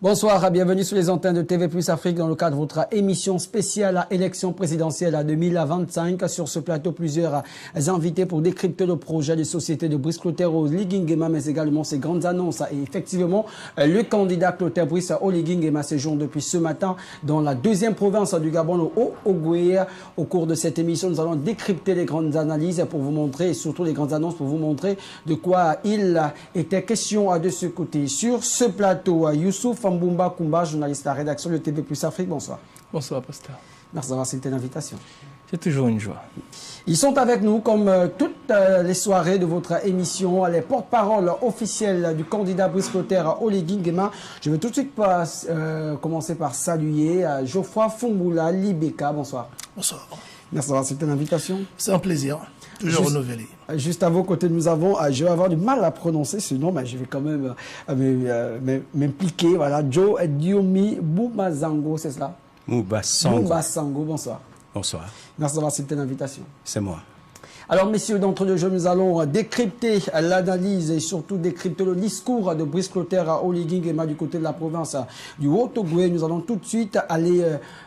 Bonsoir, bienvenue sur les antennes de TV Plus Afrique dans le cadre de votre émission spéciale à élection présidentielle à 2025. Sur ce plateau, plusieurs invités pour décrypter le projet de société de Brice Clotaire Oligui Nguema, mais également ses grandes annonces. Et effectivement, le candidat Clotaire Brice Oligui Nguema séjourne depuis ce matin dans la deuxième province du Gabon, au Haut-Ogooué. Au cours de cette émission, nous allons décrypter les grandes analyses pour vous montrer, et surtout les grandes annonces pour vous montrer de quoi il était question de ce côté. Sur ce plateau, Youssouf Mboumba Koumba, journaliste à la rédaction de TV Plus Afrique, bonsoir. Bonsoir, pasteur. Merci d'avoir accepté l'invitation. C'est toujours une joie. Ils sont avec nous, comme toutes les soirées de votre émission, les porte-parole officiels du candidat Brice Clotaire Oligui Nguema. Je vais tout de suite commencer par saluer Geoffroy Fumboula Libeka. Bonsoir. Bonsoir. Merci d'avoir accepté l'invitation. C'est un plaisir. Toujours renouvelé. Juste à vos côtés, nous avons, je vais avoir du mal à prononcer ce nom, mais je vais quand même m'impliquer. Voilà, Joe Diomi Boumazango, c'est cela? Moubasango. Moubasango, bonsoir. Bonsoir. Merci d'avoir accepté l'invitation. C'est moi. Alors, messieurs, d'entre le jeu, nous allons décrypter l'analyse et surtout décrypter le discours de Brice Clotaire Oligui Nguema du côté de la province du Haut-Ogooué. Nous allons tout de suite aller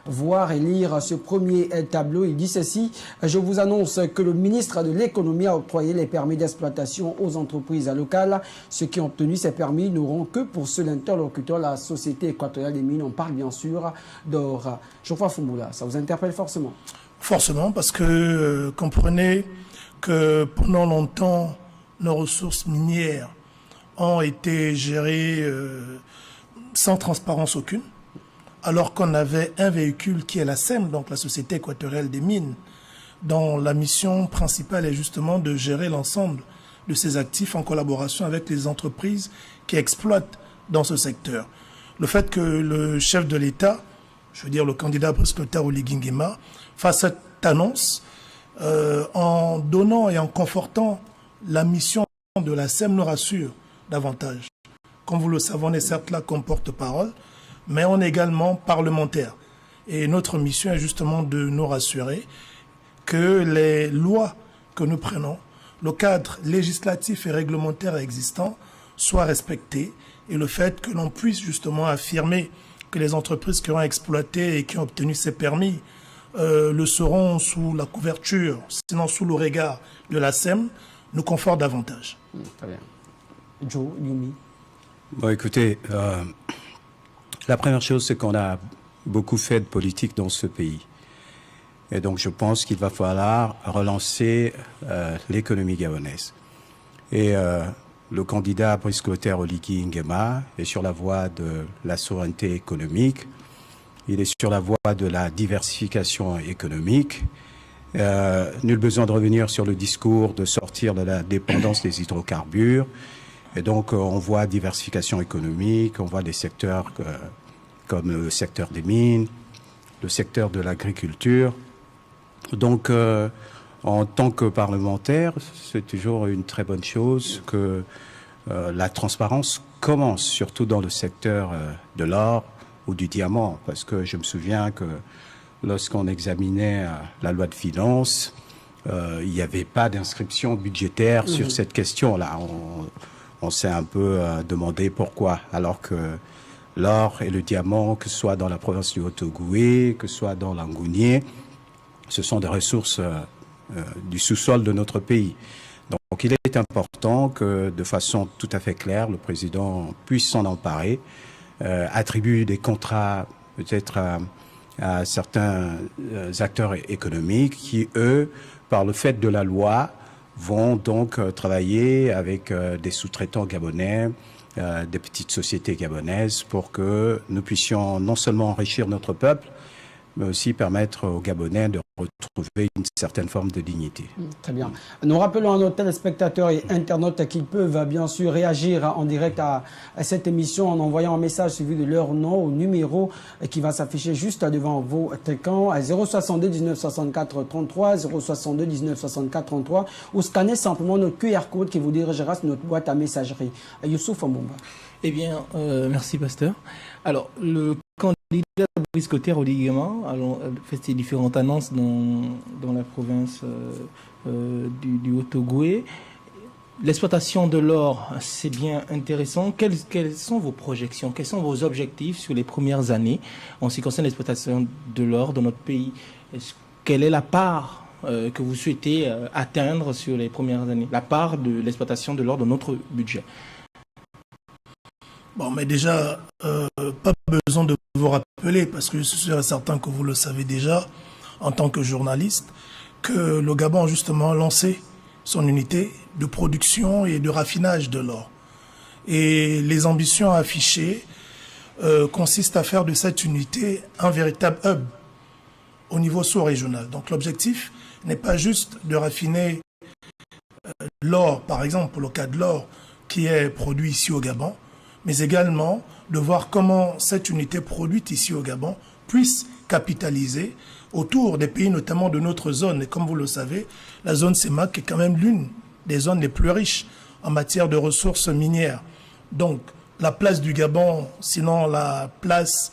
voir et lire ce premier tableau. Il dit ceci: je vous annonce que le ministre de l'économie a octroyé les permis d'exploitation aux entreprises locales. Ceux qui ont obtenu ces permis n'auront que pour seul interlocuteur la Société équatoriale des mines. On parle bien sûr d'or. Geoffroy Fumboula, ça vous interpelle forcément? Forcément, parce que comprenez que pendant longtemps, nos ressources minières ont été gérées sans transparence aucune, alors qu'on avait un véhicule qui est la SEM, donc la Société équatoriale des mines, dont la mission principale est justement de gérer l'ensemble de ces actifs en collaboration avec les entreprises qui exploitent dans ce secteur. Le fait que le chef de l'État, je veux dire le candidat Brice Clotaire Oligui Nguema, fasse cette annonce en donnant et en confortant la mission de la SEM nous rassure davantage. Comme vous le savez, on est certes là comme porte-parole, mais on est également parlementaire. Et notre mission est justement de nous rassurer que les lois que nous prenons, le cadre législatif et réglementaire existant, soient respectés, et le fait que l'on puisse justement affirmer que les entreprises qui ont exploité et qui ont obtenu ces permis le seront sous la couverture, sinon sous le regard de la SEM, nous conforte davantage. Très bien. Joe, Yumi. Bon, écoutez, la première chose, c'est qu'on a beaucoup fait de politique dans ce pays. Et donc, je pense qu'il va falloir relancer l'économie gabonaise. Et le candidat Brice Clotaire Oligui Nguema est sur la voie de la souveraineté économique. Il est sur la voie de la diversification économique. Nul besoin de revenir sur le discours de sortir de la dépendance des hydrocarbures. Et donc, on voit diversification économique, on voit des secteurs comme le secteur des mines, le secteur de l'agriculture. Donc, en tant que parlementaire, c'est toujours une très bonne chose que la transparence commence, surtout dans le secteur de l'or ou du diamant, parce que je me souviens que lorsqu'on examinait la loi de finances, il n'y avait pas d'inscription budgétaire sur cette question-là. On s'est un peu demandé pourquoi, alors que l'or et le diamant, que ce soit dans la province du Haut-Ogooué, que ce soit dans l'Angounié, ce sont des ressources du sous-sol de notre pays. Donc il est important que, de façon tout à fait claire, le président puisse s'en emparer, attribue des contrats peut-être à certains acteurs économiques qui, eux, par le fait de la loi, vont donc travailler avec des sous-traitants gabonais, des petites sociétés gabonaises, pour que nous puissions non seulement enrichir notre peuple, mais aussi permettre aux Gabonais de retrouver une certaine forme de dignité. Très bien. Nous rappelons à nos téléspectateurs et internautes qu'ils peuvent bien sûr réagir en direct à cette émission en envoyant un message suivi de leur nom au numéro qui va s'afficher juste devant vos écrans à 062 19 64 33, 062 19 64 33, ou scanner simplement notre QR code qui vous dirigera sur notre boîte à messagerie. Youssouf Mboumba. Eh bien, merci, pasteur. Alors, le candidat Brice Clotaire Oligui Nguema a fait ses différentes annonces dans la province du Haut-Ogooué. l'exploitation de l'or, c'est bien intéressant. Quelles sont vos projections? Quels sont vos objectifs sur les premières années en ce qui concerne l'exploitation de l'or dans notre pays? Quelle est la part que vous souhaitez atteindre sur les premières années? La part de l'exploitation de l'or dans notre budget? Bon, mais déjà, pas besoin de vous rappeler, parce que je suis certain que vous le savez déjà, en tant que journaliste, que le Gabon a justement lancé son unité de production et de raffinage de l'or. Et les ambitions affichées consistent à faire de cette unité un véritable hub au niveau sous-régional. Donc l'objectif n'est pas juste de raffiner l'or, par exemple, pour le cas de l'or qui est produit ici au Gabon, mais également de voir comment cette unité produite ici au Gabon puisse capitaliser autour des pays, notamment de notre zone. Et comme vous le savez, la zone CEMAC est quand même l'une des zones les plus riches en matière de ressources minières. Donc, la place du Gabon, sinon la place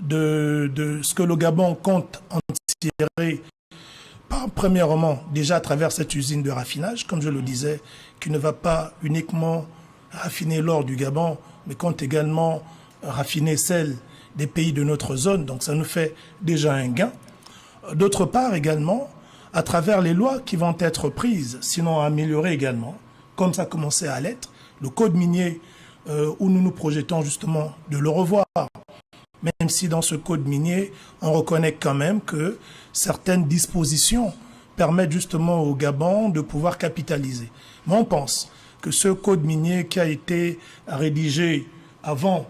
de ce que le Gabon compte en tirer, premièrement, déjà à travers cette usine de raffinage, comme je le disais, qui ne va pas uniquement raffiner l'or du Gabon, mais compte également raffiner celle des pays de notre zone. Donc, ça nous fait déjà un gain. D'autre part également, à travers les lois qui vont être prises, sinon améliorées également, comme ça a commencé à l'être, le code minier où nous nous projetons justement de le revoir, même si dans ce code minier, on reconnaît quand même que certaines dispositions permettent justement au Gabon de pouvoir capitaliser. Mais on pense que ce code minier qui a été rédigé avant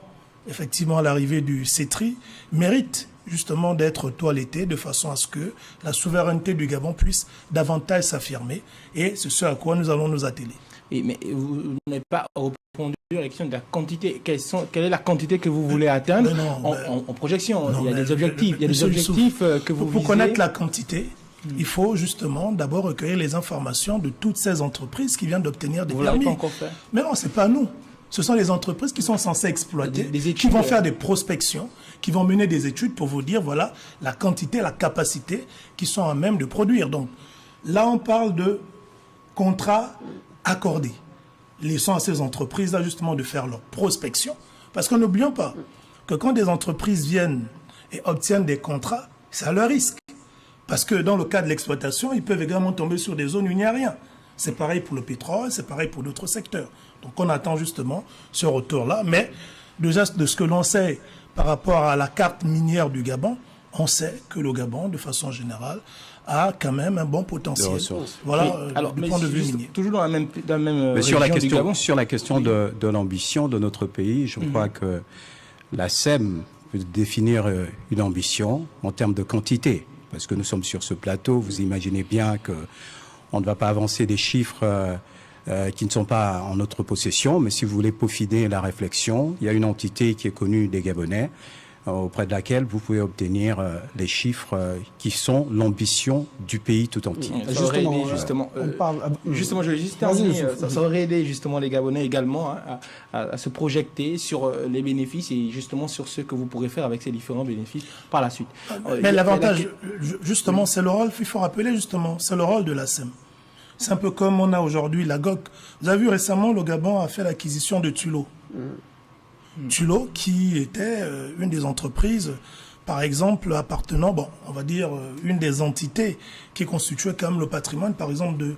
effectivement l'arrivée du CETRI mérite justement d'être toiletté de façon à ce que la souveraineté du Gabon puisse davantage s'affirmer, et c'est ce à quoi nous allons nous atteler. Oui, mais vous n'avez pas répondu à la question de la quantité. Quelle est la quantité que vous voulez atteindre en projection? Non, il y a des objectifs, que vous visez. Pour connaître la quantité, il faut justement d'abord recueillir les informations de toutes ces entreprises qui viennent d'obtenir des permis. Vous l'avez pas encore fait? Mais non, c'est pas nous. Ce sont les entreprises qui sont censées exploiter, qui vont faire des prospections, qui vont mener des études pour vous dire, voilà, la quantité, la capacité qui sont à même de produire. Donc, là, on parle de contrats accordés. Laissons à ces entreprises-là, justement, de faire leur prospection. Parce que n'oublions pas que quand des entreprises viennent et obtiennent des contrats, c'est à leur risque. Parce que dans le cas de l'exploitation, ils peuvent également tomber sur des zones où il n'y a rien. C'est pareil pour le pétrole, c'est pareil pour d'autres secteurs. Donc on attend justement ce retour-là. Mais déjà de ce que l'on sait par rapport à la carte minière du Gabon, on sait que le Gabon, de façon générale, a quand même un bon potentiel. Voilà, alors, du point de vue minier. Toujours dans la même mais sur la question, du Gabon. sur la question de l'ambition de notre pays, je crois que la SEM peut définir une ambition en termes de quantité. Parce que nous sommes sur ce plateau, vous imaginez bien que on ne va pas avancer des chiffres qui ne sont pas en notre possession, mais si vous voulez peaufiner la réflexion, il y a une entité qui est connue des Gabonais, auprès de laquelle vous pouvez obtenir les chiffres qui sont l'ambition du pays tout entier. Justement, je vais juste terminer. Ça aurait aidé justement les Gabonais également à se projeter sur les bénéfices et justement sur ce que vous pourrez faire avec ces différents bénéfices par la suite. Mais l'avantage, justement, c'est le rôle, il faut rappeler justement, c'est le rôle de la SEM. C'est un peu comme on a aujourd'hui la GOC. Vous avez vu récemment, le Gabon a fait l'acquisition de Tullow. Tullow, qui était une des entreprises, par exemple, appartenant, bon, on va dire, une des entités qui constituait quand même le patrimoine, par exemple, de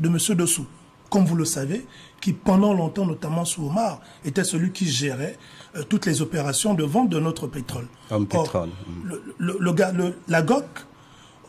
M. Dossou, comme vous le savez, qui pendant longtemps, notamment sous Omar, était celui qui gérait toutes les opérations de vente de notre pétrole. Pétrole. La GOC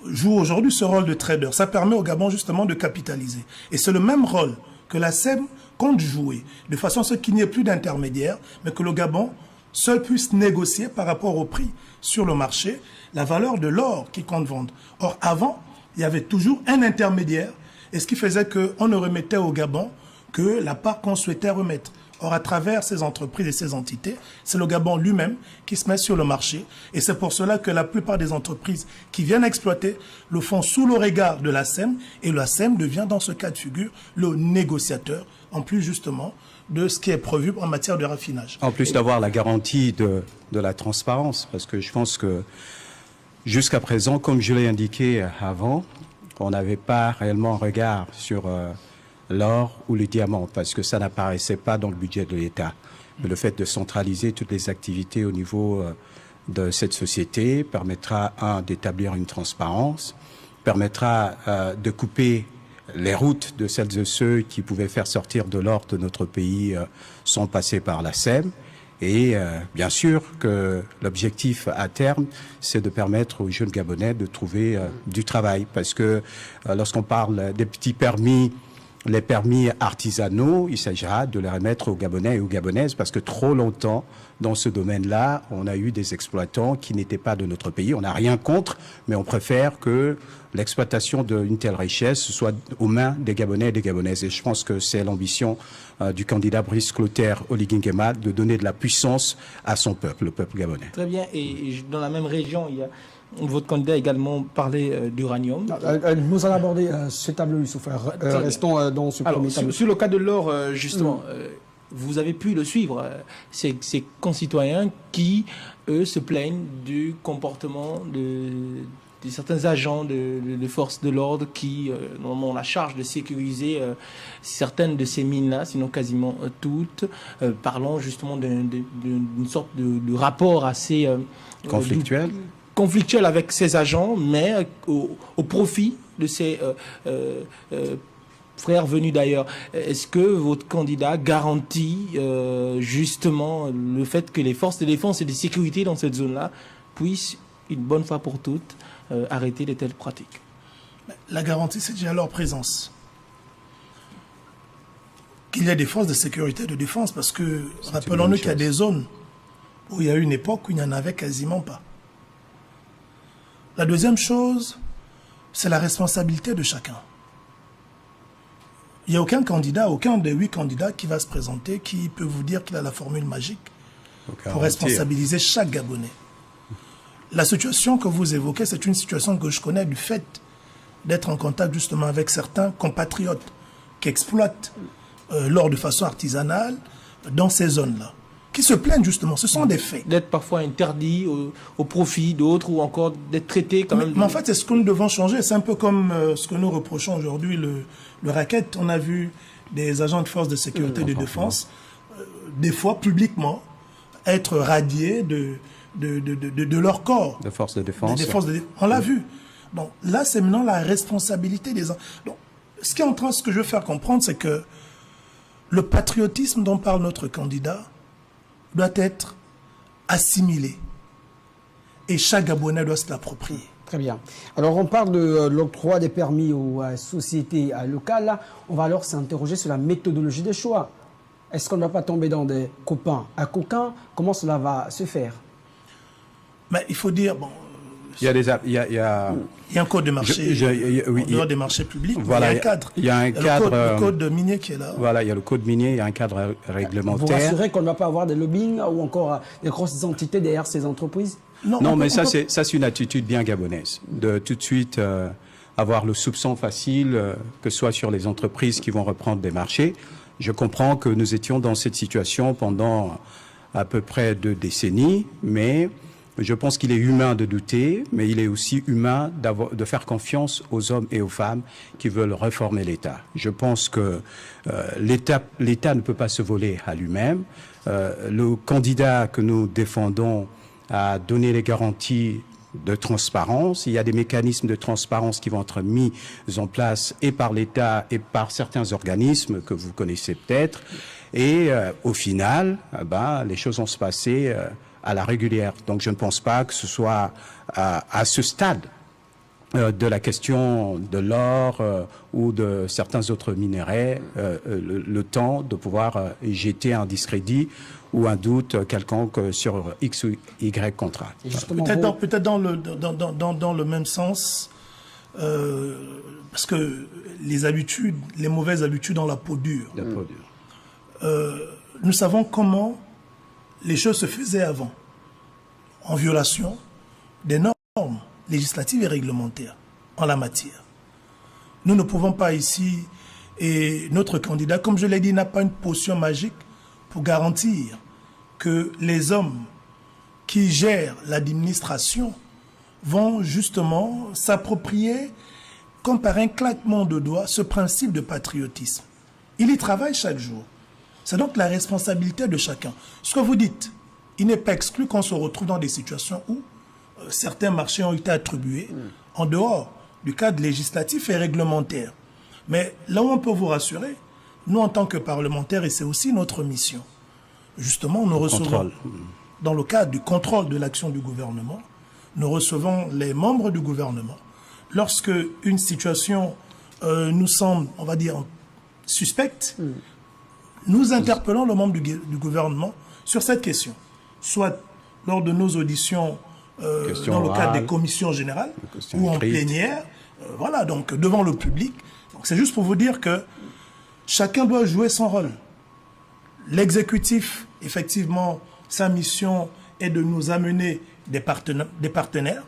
joue aujourd'hui ce rôle de trader. Ça permet au Gabon justement de capitaliser. Et c'est le même rôle que la SEM compte jouer, de façon à ce qu'il n'y ait plus d'intermédiaires, mais que le Gabon seul puisse négocier par rapport au prix sur le marché la valeur de l'or qu'il compte vendre. Or, avant, il y avait toujours un intermédiaire, et ce qui faisait qu'on ne remettait au Gabon que la part qu'on souhaitait remettre. Or, à travers ces entreprises et ces entités, c'est le Gabon lui-même qui se met sur le marché. Et c'est pour cela que la plupart des entreprises qui viennent exploiter le font sous le regard de la SEM. Et la SEM devient, dans ce cas de figure, le négociateur, en plus justement de ce qui est prévu en matière de raffinage. En plus d'avoir la garantie de la transparence. Parce que je pense que jusqu'à présent, comme je l'ai indiqué avant, on n'avait pas réellement un regard sur l'or ou le diamant, parce que ça n'apparaissait pas dans le budget de l'État. Mais le fait de centraliser toutes les activités au niveau de cette société permettra, d'établir une transparence, permettra de couper les routes de celles et ceux qui pouvaient faire sortir de l'or de notre pays sans passer par la SEM. Et bien sûr que l'objectif à terme, c'est de permettre aux jeunes Gabonais de trouver du travail. Parce que lorsqu'on parle des petits permis, les permis artisanaux, il s'agira de les remettre aux Gabonais et aux Gabonaises, parce que trop longtemps, dans ce domaine-là, on a eu des exploitants qui n'étaient pas de notre pays. On n'a rien contre, mais on préfère que l'exploitation d'une telle richesse soit aux mains des Gabonais et des Gabonaises. Et je pense que c'est l'ambition du candidat Brice Clotaire Oligui Nguema de donner de la puissance à son peuple, le peuple gabonais. Très bien. Et dans la même région, il y a votre candidat a également parlé d'uranium. Nous allons aborder ce tableau, Youssouf. Restons dans ce premier tableau. Sur le cas de l'or, justement, vous avez pu le suivre. Ces concitoyens qui, eux, se plaignent du comportement de certains agents de forces de l'ordre qui ont la charge de sécuriser certaines de ces mines-là, sinon quasiment toutes. Parlons justement d'une sorte de rapport assez conflictuel avec ces agents, mais au profit de ces frères venus d'ailleurs. Est-ce que votre candidat garantit justement le fait que les forces de défense et de sécurité dans cette zone-là puissent, une bonne fois pour toutes, arrêter de telles pratiques? La garantie, c'est déjà leur présence. Qu'il y ait des forces de sécurité et de défense, parce que rappelons-nous qu'il y a des zones où il y a eu une époque où il n'y en avait quasiment pas. La deuxième chose, c'est la responsabilité de chacun. Il n'y a aucun candidat, aucun des 8 candidats qui va se présenter, qui peut vous dire qu'il a la formule magique pour responsabiliser chaque Gabonais. La situation que vous évoquez, c'est une situation que je connais du fait d'être en contact justement avec certains compatriotes qui exploitent l'or de façon artisanale dans ces zones-là, qui se plaignent justement. Ce sont des faits. D'être parfois interdits au profit d'autres ou encore d'être traités quand même. Mais en fait, c'est ce que nous devons changer. C'est un peu comme ce que nous reprochons aujourd'hui, le racket. On a vu des agents de force de sécurité et de défense, des fois publiquement, être radiés de leur corps. De force de défense. On l'a vu. Donc là, c'est maintenant la responsabilité des... Donc, ce que je veux faire comprendre, c'est que le patriotisme dont parle notre candidat doit être assimilé. Et chaque Gabonais doit se l'approprier. Très bien. Alors, on parle de l'octroi des permis aux sociétés locales. On va alors s'interroger sur la méthodologie des choix. Est-ce qu'on ne va pas tomber dans des copains à coquins? Comment cela va se faire? Mais il faut dire, bon... Il y a un code de marché, en dehors des marchés publics, voilà, il y a un cadre. Il y a un cadre, le code minier qui est là. Voilà, il y a le code minier, il y a un cadre réglementaire. Vous rassurez qu'on ne va pas avoir des lobbying ou encore des grosses entités derrière ces entreprises? Non, mais ça c'est une attitude bien gabonaise, de tout de suite avoir le soupçon facile, que ce soit sur les entreprises qui vont reprendre des marchés. Je comprends que nous étions dans cette situation pendant à peu près 2 décennies, mais je pense qu'il est humain de douter, mais il est aussi humain de faire confiance aux hommes et aux femmes qui veulent réformer l'État. Je pense que l'État ne peut pas se voler à lui-même. Le candidat que nous défendons a donné les garanties de transparence. Il y a des mécanismes de transparence qui vont être mis en place et par l'État et par certains organismes que vous connaissez peut-être. Et au final, les choses vont se passer à la régulière. Donc je ne pense pas que ce soit à ce stade de la question de l'or ou de certains autres minéraux le temps de pouvoir jeter un discrédit ou un doute quelconque sur X ou Y contrat. Peut-être dans le même sens, parce que les mauvaises habitudes ont la peau dure. Nous savons comment les choses se faisaient avant, en violation des normes législatives et réglementaires en la matière. Nous ne pouvons pas ici, et notre candidat, comme je l'ai dit, n'a pas une potion magique pour garantir que les hommes qui gèrent l'administration vont justement s'approprier, comme par un claquement de doigts, ce principe de patriotisme. Il y travaille chaque jour. C'est donc la responsabilité de chacun. Ce que vous dites, il n'est pas exclu qu'on se retrouve dans des situations où certains marchés ont été attribués en dehors du cadre législatif et réglementaire. Mais là où on peut vous rassurer, nous en tant que parlementaires, et c'est aussi notre mission, justement, nous recevons, dans le cadre du contrôle de l'action du gouvernement, nous recevons les membres du gouvernement. Lorsque une situation nous semble, on va dire, suspecte, nous interpellons le membre du gouvernement sur cette question, soit lors de nos auditions dans le cadre des commissions générales ou en plénière, voilà, donc devant le public. Donc c'est juste pour vous dire que chacun doit jouer son rôle. L'exécutif, effectivement, sa mission est de nous amener des partenaires.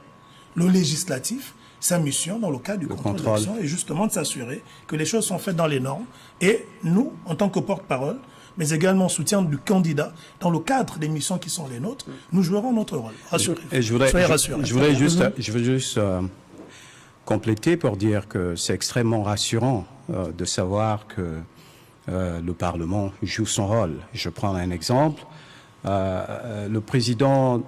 Le législatif, sa mission dans le cadre du contrôle d'action est justement de s'assurer que les choses sont faites dans les normes. Et nous, en tant que porte-parole, mais également en soutien du candidat, dans le cadre des missions qui sont les nôtres, nous jouerons notre rôle. Rassurez-vous. Soyez rassurés. Je veux juste compléter pour dire que c'est extrêmement rassurant de savoir que le Parlement joue son rôle. Je prends un exemple. Le président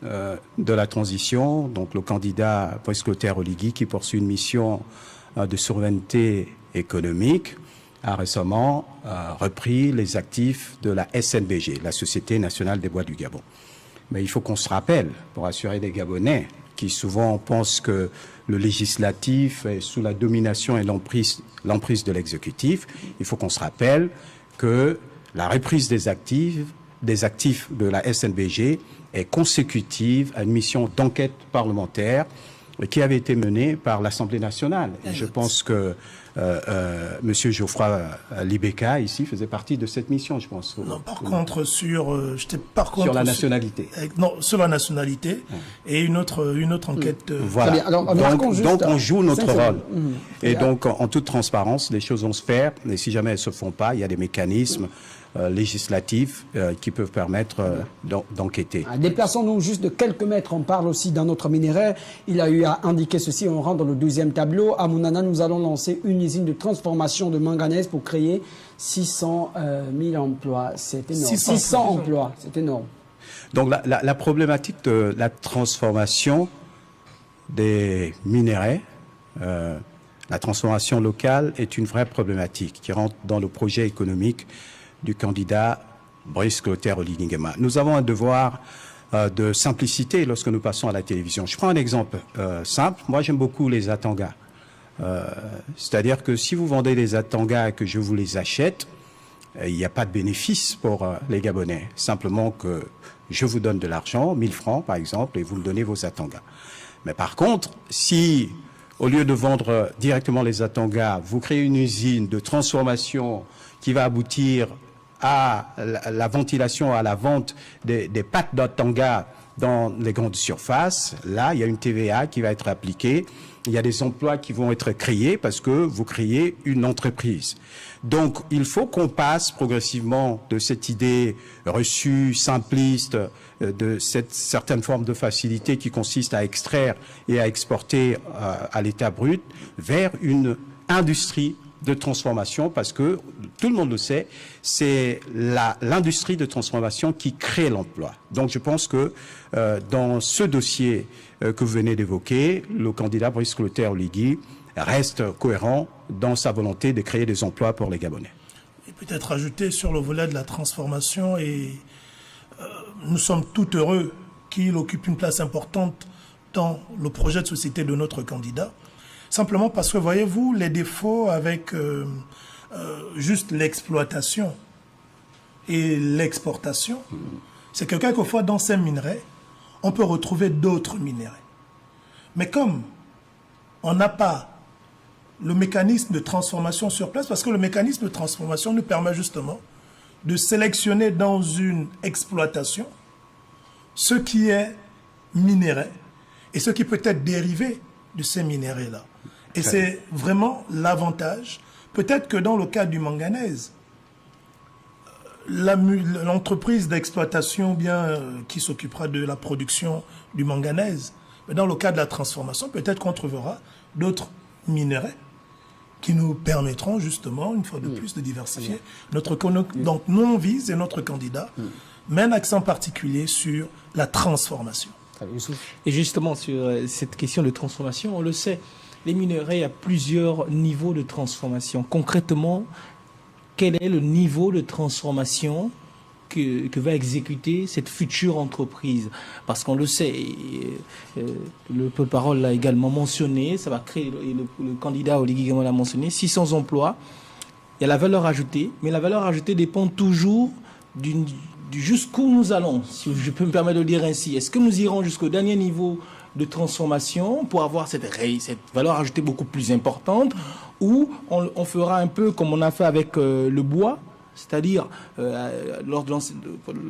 de la transition, donc le candidat Brice Clotaire Oligui, qui poursuit une mission de souveraineté économique, a récemment repris les actifs de la SNBG, la Société nationale des bois du Gabon. Mais il faut qu'on se rappelle, pour assurer les Gabonais, qui souvent pensent que le législatif est sous la domination et l'emprise de l'exécutif, il faut qu'on se rappelle que la reprise des actifs de la SNBG est consécutive à une mission d'enquête parlementaire qui avait été menée par l'Assemblée nationale. Et je pense que M. Geoffroy Libeka, ici, faisait partie de cette mission, je pense. Non, par contre, sur la nationalité. Sur la nationalité et une autre enquête. Voilà. Alors, donc, on joue notre rôle. Et donc, en toute transparence, les choses vont se faire. Et si jamais elles ne se font pas, il y a des mécanismes législatifs qui peuvent permettre d'enquêter. Déplaçons-nous juste de quelques mètres. On parle aussi d'un autre minerai. Il a eu à indiquer ceci. On rentre dans le 12e tableau. À Mounana, nous allons lancer une usine de transformation de manganèse pour créer 600 000 emplois. C'est énorme. 600 emplois, c'est énorme. Donc la problématique de la transformation des minerais, la transformation locale est une vraie problématique qui rentre dans le projet économique du candidat Brice Clotaire Oligui Nguema. Nous avons un devoir de simplicité lorsque nous passons à la télévision. Je prends un exemple simple. Moi, j'aime beaucoup les atangas. C'est-à-dire que si vous vendez des atangas et que je vous les achète, il n'y a pas de bénéfice pour les Gabonais. Simplement que je vous donne de l'argent, 1000 francs par exemple, et vous me donnez vos atangas. Mais par contre, si au lieu de vendre directement les atangas, vous créez une usine de transformation qui va aboutir à la ventilation, à la vente des pâtes d'atanga dans les grandes surfaces, là, il y a une TVA qui va être appliquée. Il y a des emplois qui vont être créés parce que vous créez une entreprise. Donc, il faut qu'on passe progressivement de cette idée reçue, simpliste, de cette certaine forme de facilité qui consiste à extraire et à exporter à l'état brut vers une industrie de transformation, parce que tout le monde le sait, c'est l'industrie de transformation qui crée l'emploi. Donc je pense que dans ce dossier que vous venez d'évoquer, le candidat Brice Clotaire Oligui reste cohérent dans sa volonté de créer des emplois pour les Gabonais. Et peut-être ajouter sur le volet de la transformation, et nous sommes tout heureux qu'il occupe une place importante dans le projet de société de notre candidat. Simplement parce que, voyez-vous, les défauts avec juste l'exploitation et l'exportation, c'est que quelquefois, dans ces minerais, on peut retrouver d'autres minerais. Mais comme on n'a pas le mécanisme de transformation sur place, parce que le mécanisme de transformation nous permet justement de sélectionner dans une exploitation ce qui est minerai et ce qui peut être dérivé de ces minéraux-là. Et c'est vraiment l'avantage. Peut-être que dans le cas du manganèse, l'entreprise d'exploitation bien qui s'occupera de la production du manganèse, mais dans le cas de la transformation, peut-être qu'on trouvera d'autres minéraux qui nous permettront justement, une fois de plus, de diversifier notre... Donc, nous, on vise, et notre candidat met un accent particulier sur la transformation. Et justement, sur cette question de transformation, on le sait, les minerais, il y a plusieurs niveaux de transformation. Concrètement, quel est le niveau de transformation que va exécuter cette future entreprise? Parce qu'on le sait, le porte-parole l'a également mentionné, ça va créer, le candidat Oligui Nguema l'a mentionné, 600 emplois. Il y a la valeur ajoutée, mais la valeur ajoutée dépend toujours du jusqu'où nous allons, si je peux me permettre de le dire ainsi. Est-ce que nous irons jusqu'au dernier niveau de transformation pour avoir cette valeur ajoutée beaucoup plus importante, ou on fera un peu comme on a fait avec le bois, c'est-à-dire lors de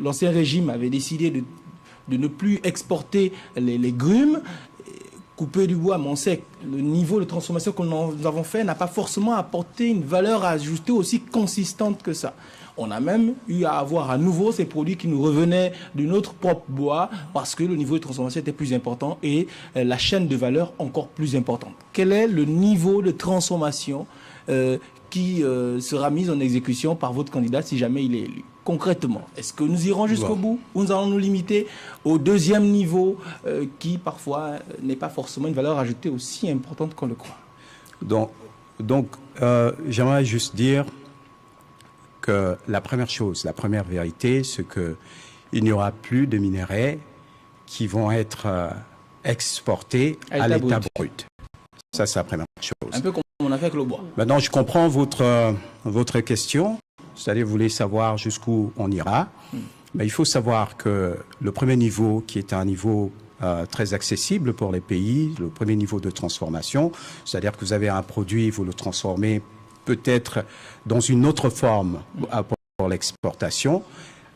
l'ancien régime avait décidé de ne plus exporter les grumes, couper du bois, mais on sait que le niveau de transformation que nous avons fait n'a pas forcément apporté une valeur ajoutée aussi consistante que ça. On a même eu à avoir à nouveau ces produits qui nous revenaient de notre propre bois parce que le niveau de transformation était plus important et la chaîne de valeur encore plus importante. Quel est le niveau de transformation qui sera mis en exécution par votre candidat si jamais il est élu? Concrètement, est-ce que nous irons jusqu'au bout ou nous allons nous limiter au deuxième niveau qui parfois n'est pas forcément une valeur ajoutée aussi importante qu'on le croit? Donc j'aimerais juste dire que la première chose, la première vérité, c'est qu'il n'y aura plus de minerais qui vont être exportés à l'état brut. Ça, c'est la première chose. Un peu comme on a fait avec le bois. Maintenant, je comprends votre question, c'est-à-dire vous voulez savoir jusqu'où on ira. Mais il faut savoir que le premier niveau, qui est un niveau très accessible pour les pays, le premier niveau de transformation, c'est-à-dire que vous avez un produit, vous le transformez peut-être dans une autre forme pour l'exportation.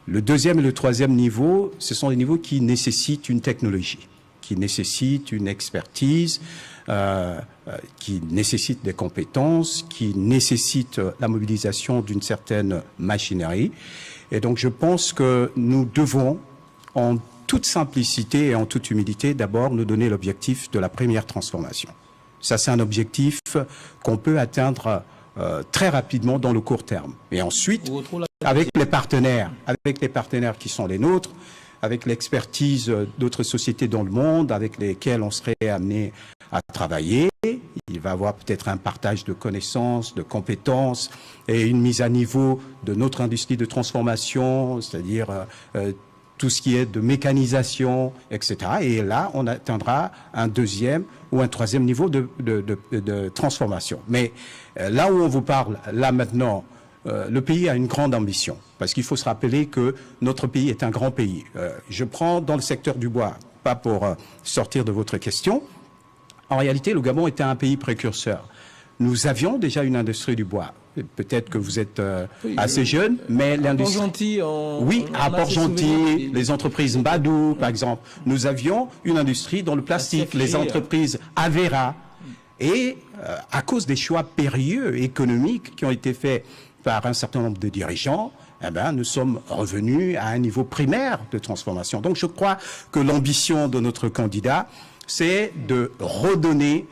Le deuxième et le troisième niveau, ce sont des niveaux qui nécessitent une technologie, qui nécessitent une expertise, qui nécessitent des compétences, qui nécessitent la mobilisation d'une certaine machinerie. Et donc je pense que nous devons, en toute simplicité et en toute humilité, d'abord nous donner l'objectif de la première transformation. Ça, c'est un objectif qu'on peut atteindre très rapidement dans le court terme. Et ensuite, avec les partenaires qui sont les nôtres, avec l'expertise d'autres sociétés dans le monde avec lesquelles on serait amené à travailler, il va y avoir peut-être un partage de connaissances, de compétences et une mise à niveau de notre industrie de transformation, c'est-à-dire tout ce qui est de mécanisation, etc. Et là, on atteindra un deuxième ou un troisième niveau de transformation. Mais là où on vous parle, là maintenant, le pays a une grande ambition, parce qu'il faut se rappeler que notre pays est un grand pays. Je prends dans le secteur du bois, pas pour sortir de votre question. En réalité, le Gabon était un pays précurseur. Nous avions déjà une industrie du bois. Peut-être que vous êtes assez jeune, mais l'industrie... Oui, à Port-Gentil, les entreprises Mbadou, par exemple. Nous avions une industrie dans le plastique, les entreprises Avera. Et à cause des choix périlleux économiques qui ont été faits par un certain nombre de dirigeants, eh ben, nous sommes revenus à un niveau primaire de transformation. Donc je crois que l'ambition de notre candidat, c'est de redonner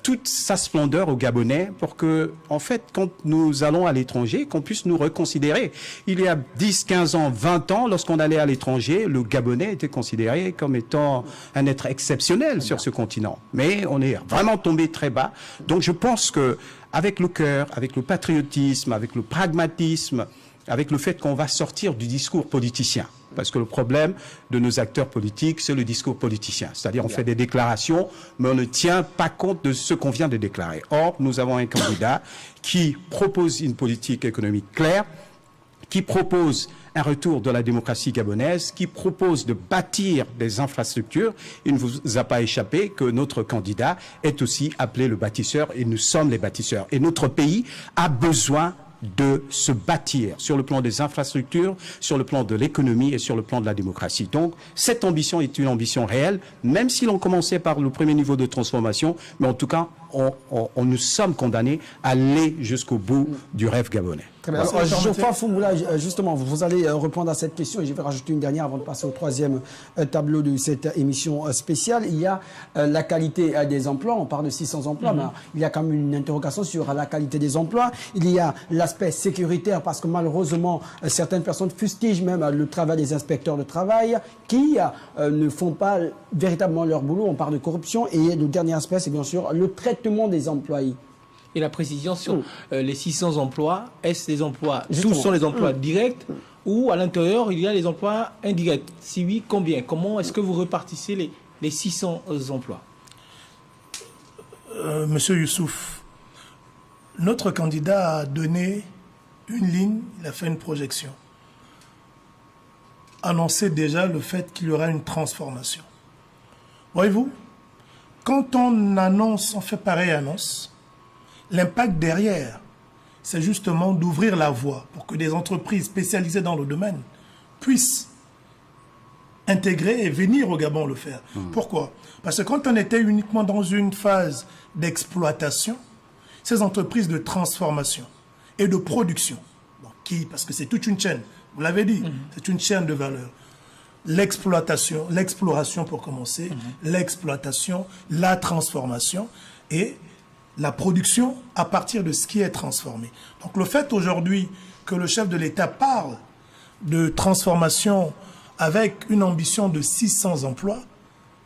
toute sa splendeur aux Gabonais pour que, en fait, quand nous allons à l'étranger, qu'on puisse nous reconsidérer. Il y a 10, 15 ans, 20 ans, lorsqu'on allait à l'étranger, le Gabonais était considéré comme étant un être exceptionnel sur ce continent. Mais on est vraiment tombé très bas. Donc je pense que avec le cœur, avec le patriotisme, avec le pragmatisme, avec le fait qu'on va sortir du discours politicien. Parce que le problème de nos acteurs politiques, c'est le discours politicien. C'est-à-dire on fait des déclarations, mais on ne tient pas compte de ce qu'on vient de déclarer. Or, nous avons un candidat qui propose une politique économique claire, qui propose un retour de la démocratie gabonaise, qui propose de bâtir des infrastructures. Il ne vous a pas échappé que notre candidat est aussi appelé le bâtisseur, et nous sommes les bâtisseurs. Et notre pays a besoin de se bâtir sur le plan des infrastructures, sur le plan de l'économie et sur le plan de la démocratie. Donc, cette ambition est une ambition réelle, même si l'on commençait par le premier niveau de transformation, mais en tout cas, nous sommes condamnés à aller jusqu'au bout du rêve gabonais. Très bien. Alors, Geoffroy Foumoula, justement, vous allez répondre à cette question et je vais rajouter une dernière avant de passer au troisième tableau de cette émission spéciale. Il y a la qualité des emplois. On parle de 600 emplois, mais il y a quand même une interrogation sur la qualité des emplois. Il y a l'aspect sécuritaire parce que malheureusement, certaines personnes fustigent même le travail des inspecteurs de travail qui ne font pas véritablement leur boulot. On parle de corruption. Et le dernier aspect, c'est bien sûr le traitement des employés. Et la précision sur les 600 emplois, est-ce des emplois, Justement. tous sont les emplois directs ou à l'intérieur il y a les emplois indirects? Si oui, combien? Comment est-ce que vous repartissez les 600 emplois? Monsieur Youssouf, notre candidat a donné une ligne, il a fait une projection. Annoncé déjà le fait qu'il y aura une transformation. Voyez-vous, quand on annonce, on fait pareille annonce, l'impact derrière, c'est justement d'ouvrir la voie pour que des entreprises spécialisées dans le domaine puissent intégrer et venir au Gabon le faire. Pourquoi? Parce que quand on était uniquement dans une phase d'exploitation, ces entreprises de transformation et de production, parce que c'est toute une chaîne, vous l'avez dit, c'est une chaîne de valeur. L'exploration pour commencer, l'exploitation, la transformation et la production à partir de ce qui est transformé. Donc le fait aujourd'hui que le chef de l'État parle de transformation avec une ambition de 600 emplois,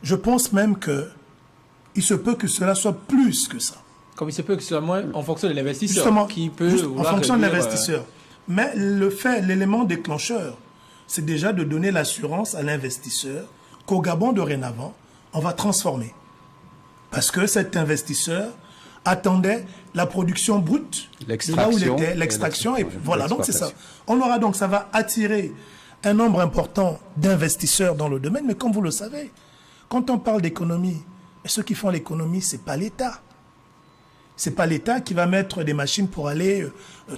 je pense même qu'il se peut que cela soit plus que ça. Comme il se peut que ce soit moins en fonction de l'investisseur. Justement, qui peut en fonction de l'investisseur. Mais l'élément déclencheur, c'est déjà de donner l'assurance à l'investisseur qu'au Gabon dorénavant, on va transformer. Parce que cet investisseur attendait la production brute, de là où il était, l'extraction, et voilà, donc c'est ça. On aura donc, ça va attirer un nombre important d'investisseurs dans le domaine, mais comme vous le savez, quand on parle d'économie, ceux qui font l'économie, c'est pas l'État. C'est pas l'État qui va mettre des machines pour aller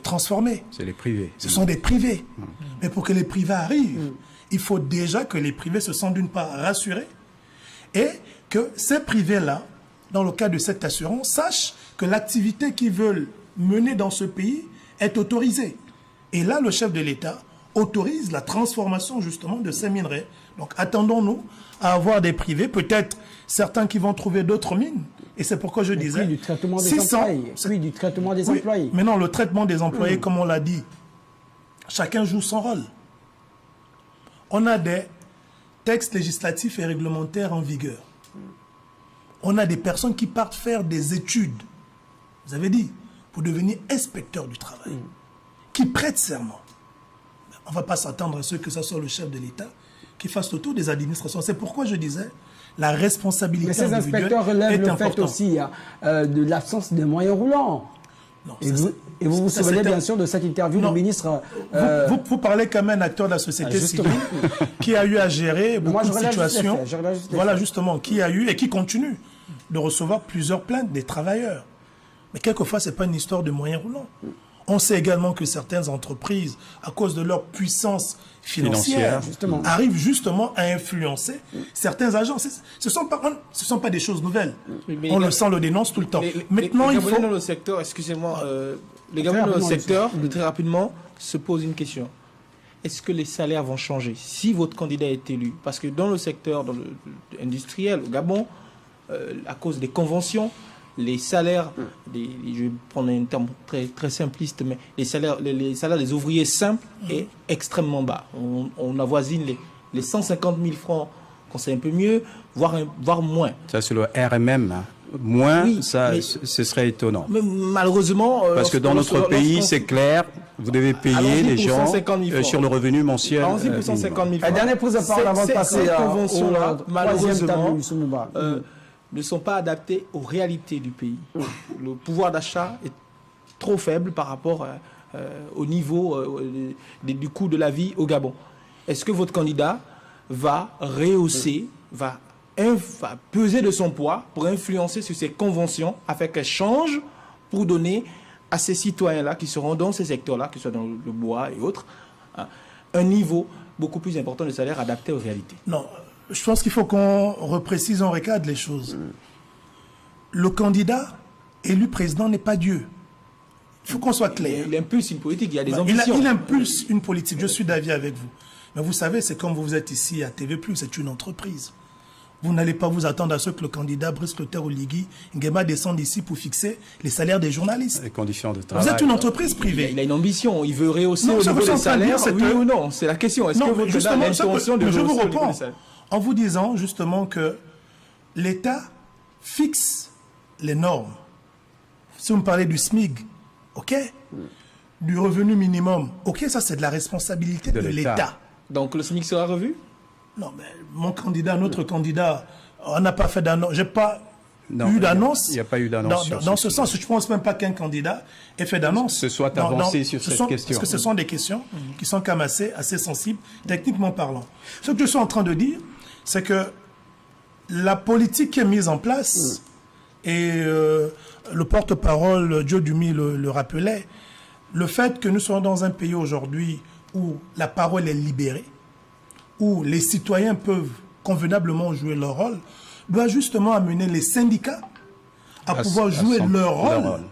transformer. C'est les privés. Ce sont des privés. Mais pour que les privés arrivent, il faut déjà que les privés se sentent d'une part rassurés et que ces privés-là, dans le cas de cette assurance, sachent que l'activité qu'ils veulent mener dans ce pays est autorisée. Et là, le chef de l'État autorise la transformation justement de ces minerais. Donc attendons-nous à avoir des privés, peut-être certains qui vont trouver d'autres mines. Et c'est pourquoi je disais... du traitement des employés. Oui, du traitement des employés. Mais non, le traitement des employés, comme on l'a dit, chacun joue son rôle. On a des textes législatifs et réglementaires en vigueur. On a des personnes qui partent faire des études, vous avez dit, pour devenir inspecteur du travail, qui prêtent serment. On ne va pas s'attendre à ce que ce soit le chef de l'État qui fasse le tour des administrations. C'est pourquoi je disais, la responsabilité individuelle est importante. Mais ces inspecteurs relèvent le fait aussi de l'absence de moyens roulants. Non, et vous vous souvenez bien sûr de cette interview du ministre... Vous parlez comme un acteur de la société civile qui a eu à gérer beaucoup de situations. Voilà, justement, qui a eu et qui continue de recevoir plusieurs plaintes des travailleurs. Mais quelquefois, ce n'est pas une histoire de moyens roulants. On sait également que certaines entreprises, à cause de leur puissance financière, arrivent justement à influencer certains agents. Ce ne sont pas des choses nouvelles. On le sent, le dénonce tout le temps. Maintenant, il faut... dans le secteur, excusez-moi, les Gabonais dans le secteur, très rapidement, se posent une question. Est-ce que les salaires vont changer si votre candidat est élu? Parce que dans le secteur industriel, au Gabon, à cause des conventions, les salaires, je vais prendre un terme très, très simpliste, mais les salaires des ouvriers simples est extrêmement bas. On avoisine les 150 000 francs, quand c'est un peu mieux, voire moins. Ça, c'est le RMM. Hein. Moins, oui, ce serait étonnant. Mais malheureusement... Parce que dans notre pays, c'est clair, vous devez payer les gens sur le revenu mensuel. Allons-y pour 150 000 francs. La dernière prise de parole avant de passer à malheureusement, ne sont pas adaptés aux réalités du pays. Le pouvoir d'achat est trop faible par rapport au niveau du coût de la vie au Gabon. Est-ce que votre candidat va rehausser, va peser de son poids pour influencer sur ces conventions afin qu'elles changent pour donner à ces citoyens-là qui seront dans ces secteurs-là, que ce soit dans le bois et autres, un niveau beaucoup plus important de salaire adapté aux réalités? Non. Je pense qu'il faut qu'on reprécise, on recadre les choses. Le candidat élu président n'est pas Dieu. Il faut qu'on soit clair. Il impulse une politique, il y a des Il ambitions. impulse une politique, je suis d'avis avec vous. Mais vous savez, c'est comme vous êtes ici à TV+, c'est une entreprise. Vous n'allez pas vous attendre à ce que le candidat Brice Clotaire Oligui Nguema descende ici pour fixer les salaires des journalistes. Les conditions de travail. Vous êtes une entreprise privée. Il a une ambition, il veut rehausser Non, au ça niveau vous des en train de dire, salaires, c'est oui que- ou non? C'est la question. Est-ce que vous avez l'intention de je vous rehausser au niveau réponds des salaires? en vous disant justement que l'État fixe les normes. Si vous me parlez du SMIC, ok, du revenu minimum, ok, ça c'est de la responsabilité de l'État. Donc le SMIC sera revu? Non, mais mon candidat, notre candidat, on n'a pas fait d'annonce. J'ai pas Non, eu d'annonce. il n'y a pas eu d'annonce Dans, sur dans ce ce sens, je ne pense même pas qu'un candidat ait fait d'annonce. Se soit avancé sur cette question. Parce que ce sont des questions qui sont quand même assez sensibles, techniquement parlant. Ce que je suis en train de dire, c'est que la politique qui est mise en place, et le porte-parole Joe Dumi le rappelait, le fait que nous soyons dans un pays aujourd'hui où la parole est libérée, où les citoyens peuvent convenablement jouer leur rôle, doit justement amener les syndicats à pouvoir jouer leur rôle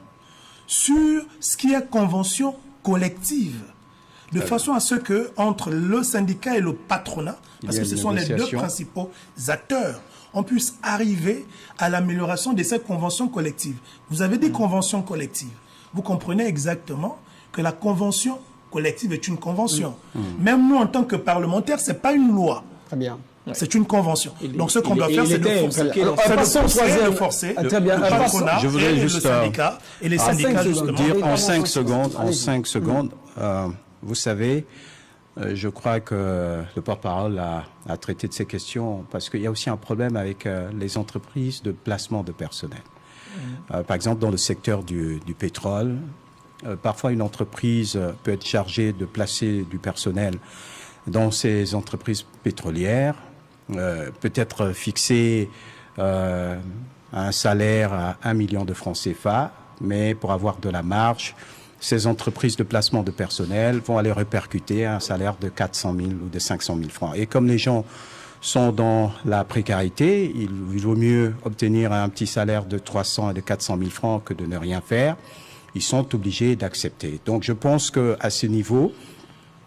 sur ce qui est convention collective, de façon à ce que entre le syndicat et le patronat, parce que ce sont les deux principaux acteurs, on puisse arriver à l'amélioration de cette convention collective. Vous avez dit convention collective. Vous comprenez exactement que la convention collective est une convention. Même nous, en tant que parlementaires, ce n'est pas une loi. Très bien. C'est une convention. Donc ce qu'on doit faire, c'est de forcer le patronat et le syndicat. Et les syndicats, justement. Dire en 5 secondes, vous savez, je crois que le porte-parole a traité de ces questions parce qu'il y a aussi un problème avec les entreprises de placement de personnel. Par exemple, dans le secteur du pétrole, parfois une entreprise peut être chargée de placer du personnel dans ces entreprises pétrolières, peut-être fixer un salaire à 1 million de francs CFA, mais pour avoir de la marge, ces entreprises de placement de personnel vont aller répercuter un salaire de 400 000 ou de 500 000 francs. Et comme les gens sont dans la précarité, il vaut mieux obtenir un petit salaire de 300 et de 400 000 francs que de ne rien faire. Ils sont obligés d'accepter. Donc je pense qu'à ce niveau,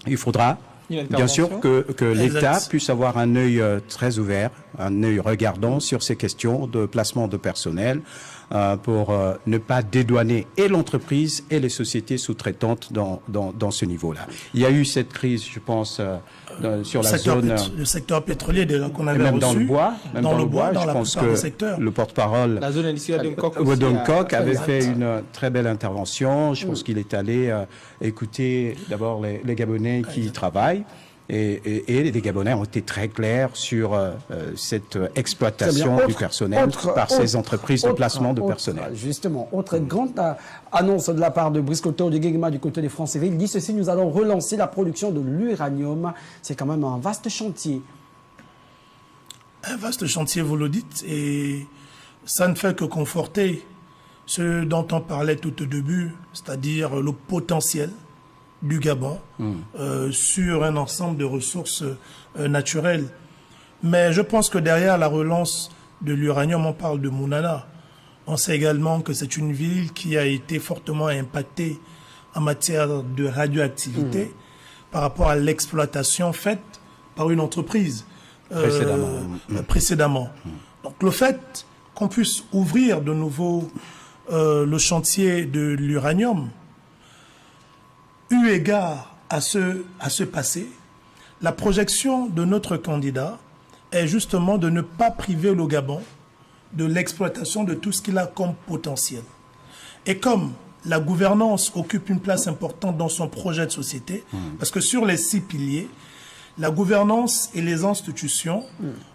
il faudra bien sûr que l'État puisse avoir un œil très ouvert, un œil regardant sur ces questions de placement de personnel pour ne pas dédouaner et l'entreprise et les sociétés sous-traitantes dans ce niveau-là. Il y a eu cette crise, je pense, sur la zone... Le secteur pétrolier qu'on avait même reçu. dans le bois. Même dans le bois, dans je la pense plupart des que secteurs. le porte-parole La zone industrielle de Dunkok avait fait une très belle intervention. Je pense qu'il est allé écouter d'abord les Gabonais qui y travaillent. Et les Gabonais ont été très clairs sur cette exploitation du personnel par ces entreprises de placement de personnel. Justement, autre grande annonce de la part de Brice Clotaire Oligui Nguema du côté des Français. Il dit ceci: nous allons relancer la production de l'uranium. C'est quand même un vaste chantier. Un vaste chantier, vous le dites, et ça ne fait que conforter ce dont on parlait tout au début, c'est-à-dire le potentiel du Gabon sur un ensemble de ressources naturelles. Mais je pense que derrière la relance de l'uranium, on parle de Mounana. On sait également que c'est une ville qui a été fortement impactée en matière de radioactivité par rapport à l'exploitation faite par une entreprise précédemment. Donc le fait qu'on puisse ouvrir de nouveau le chantier de l'uranium, eu égard à ce passé, la projection de notre candidat est justement de ne pas priver le Gabon de l'exploitation de tout ce qu'il a comme potentiel. Et comme la gouvernance occupe une place importante dans son projet de société, parce que sur les 6 piliers, la gouvernance et les institutions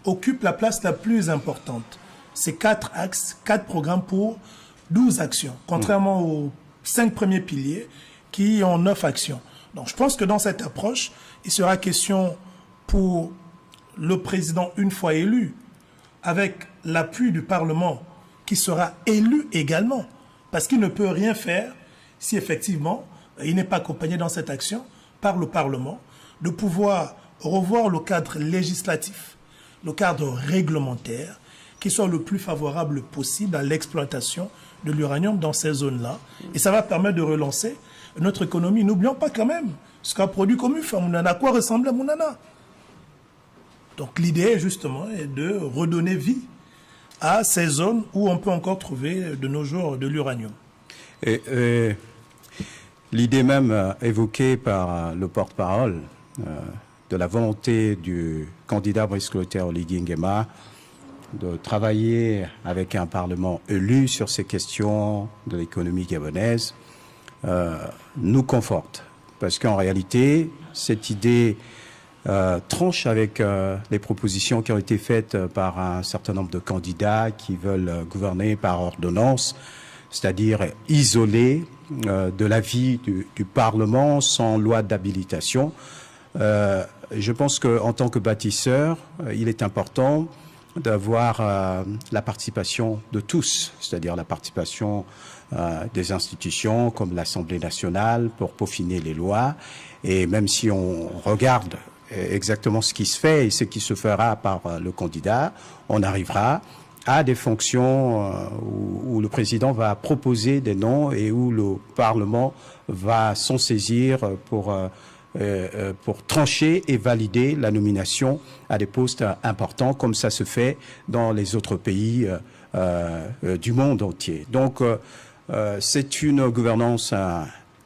occupent la place la plus importante. C'est 4 axes, 4 programmes pour 12 actions, contrairement aux 5 premiers piliers qui ont 9 actions. Donc je pense que dans cette approche, il sera question pour le président, une fois élu, avec l'appui du Parlement, qui sera élu également, parce qu'il ne peut rien faire si effectivement il n'est pas accompagné dans cette action par le Parlement, de pouvoir revoir le cadre législatif, le cadre réglementaire, qui soit le plus favorable possible à l'exploitation de l'uranium dans ces zones-là. Et ça va permettre de relancer notre économie. N'oublions pas quand même ce qu'a produit Comuf à Mounana. À quoi ressemble à Mounana? Donc l'idée, justement, est de redonner vie à ces zones où on peut encore trouver de nos jours de l'uranium. Et l'idée même évoquée par le porte-parole de la volonté du candidat Brice Clotaire Oligui Nguema de travailler avec un Parlement élu sur ces questions de l'économie gabonaise nous conforte. Parce qu'en réalité, cette idée tranche avec les propositions qui ont été faites par un certain nombre de candidats qui veulent gouverner par ordonnance, c'est-à-dire isolé de la vie du Parlement sans loi d'habilitation. Je pense qu'en tant que bâtisseur, il est important d'avoir la participation de tous, c'est-à-dire la participation des institutions comme l'Assemblée nationale pour peaufiner les lois. Et même si on regarde exactement ce qui se fait et ce qui se fera par le candidat, on arrivera à des fonctions où le président va proposer des noms et où le Parlement va s'en saisir pour trancher et valider la nomination à des postes importants, comme ça se fait dans les autres pays du monde entier. Donc, c'est une gouvernance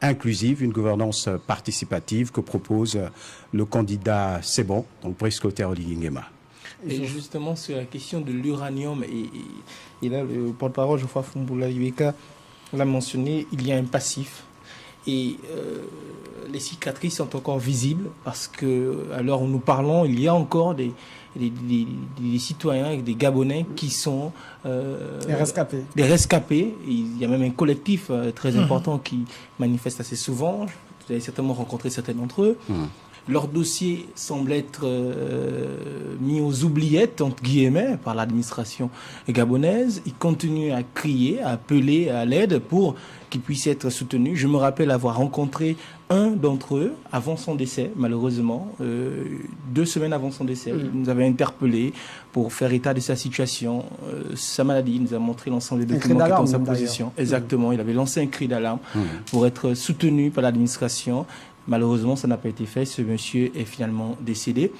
inclusive, une gouvernance participative que propose le candidat C'est-Bon, donc Brice Clotaire Oligui Nguema. Et justement, sur la question de l'uranium, et là, le porte-parole, Geoffroy Fumboula Ibeka l'a mentionné, il y a un passif. Et les cicatrices sont encore visibles parce que, à l'heure où nous parlons, il y a encore des citoyens, des Gabonais qui sont des rescapés. Des rescapés. Il y a même un collectif très important qui manifeste assez souvent. Vous avez certainement rencontré certains d'entre eux. Leur dossier semble être mis aux oubliettes, entre guillemets, par l'administration gabonaise. Ils continuent à crier, à appeler à l'aide pour qu'ils puissent être soutenus. Je me rappelle avoir rencontré un d'entre eux avant son décès, malheureusement, 2 semaines avant son décès. Il nous avait interpellés pour faire état de sa situation, sa maladie. Il nous a montré l'ensemble des documents qui étaient en sa possession. Exactement, il avait lancé un cri d'alarme pour être soutenu par l'administration. Malheureusement, ça n'a pas été fait. Ce monsieur est finalement décédé.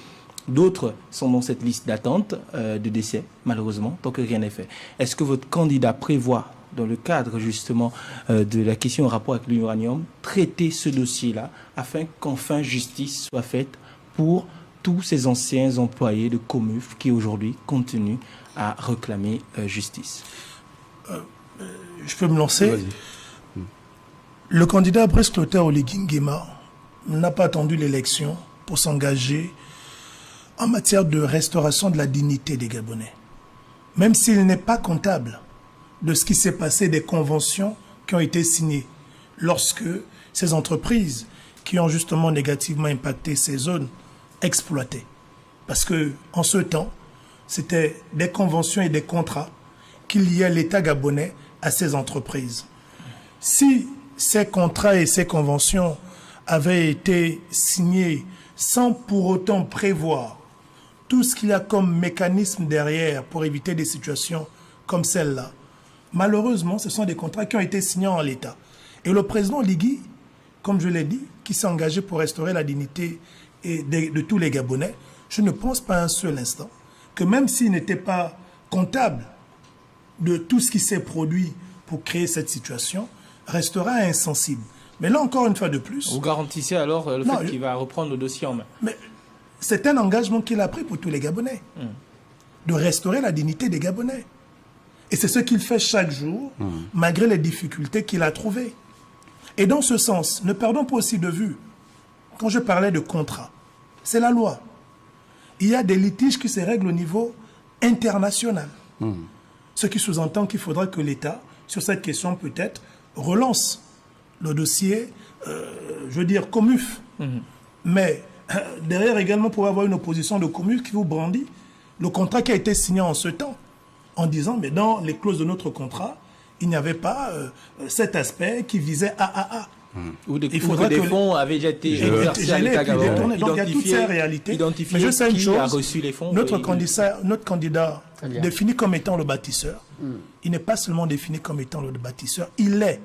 D'autres sont dans cette liste d'attente de décès, malheureusement, tant que rien n'est fait. Est-ce que votre candidat prévoit, dans le cadre justement de la question en rapport avec l'uranium, traiter ce dossier-là afin qu'enfin justice soit faite pour tous ces anciens employés de Comuf qui aujourd'hui continuent à réclamer justice? Je peux me lancer. Le candidat Brice Clotaire Oligui Nguema n'a pas attendu l'élection pour s'engager en matière de restauration de la dignité des Gabonais. Même s'il n'est pas comptable de ce qui s'est passé, des conventions qui ont été signées lorsque ces entreprises qui ont justement négativement impacté ces zones exploitaient. Parce que en ce temps, c'était des conventions et des contrats qui liaient l'État gabonais à ces entreprises. Si ces contrats et ces conventions avaient été signés sans pour autant prévoir tout ce qu'il y a comme mécanisme derrière pour éviter des situations comme celle-là, malheureusement, ce sont des contrats qui ont été signés en l'état. Et le président Oligui, comme je l'ai dit, qui s'est engagé pour restaurer la dignité de tous les Gabonais, je ne pense pas un seul instant que même s'il n'était pas comptable de tout ce qui s'est produit pour créer cette situation, restera insensible. Mais là, encore une fois de plus... Vous garantissez alors le fait qu'il va reprendre le dossier en main? Mais c'est un engagement qu'il a pris pour tous les Gabonais, de restaurer la dignité des Gabonais. Et c'est ce qu'il fait chaque jour, malgré les difficultés qu'il a trouvées. Et dans ce sens, ne perdons pas aussi de vue, quand je parlais de contrat, c'est la loi. Il y a des litiges qui se règlent au niveau international. Ce qui sous-entend qu'il faudra que l'État, sur cette question peut-être, relance le dossier, je veux dire, Comuf. Mais derrière également, pour avoir une opposition de Comuf qui vous brandit le contrat qui a été signé en ce temps, en disant, mais dans les clauses de notre contrat, il n'y avait pas cet aspect qui visait AAA. Ou des que fonds avaient déjà été exercés à détournés. l'État gabonais. Donc il y a toutes ces réalités. Mais je sais une chose, a reçu les fonds. notre candidat défini comme étant le bâtisseur, il n'est pas seulement défini comme étant le bâtisseur, il est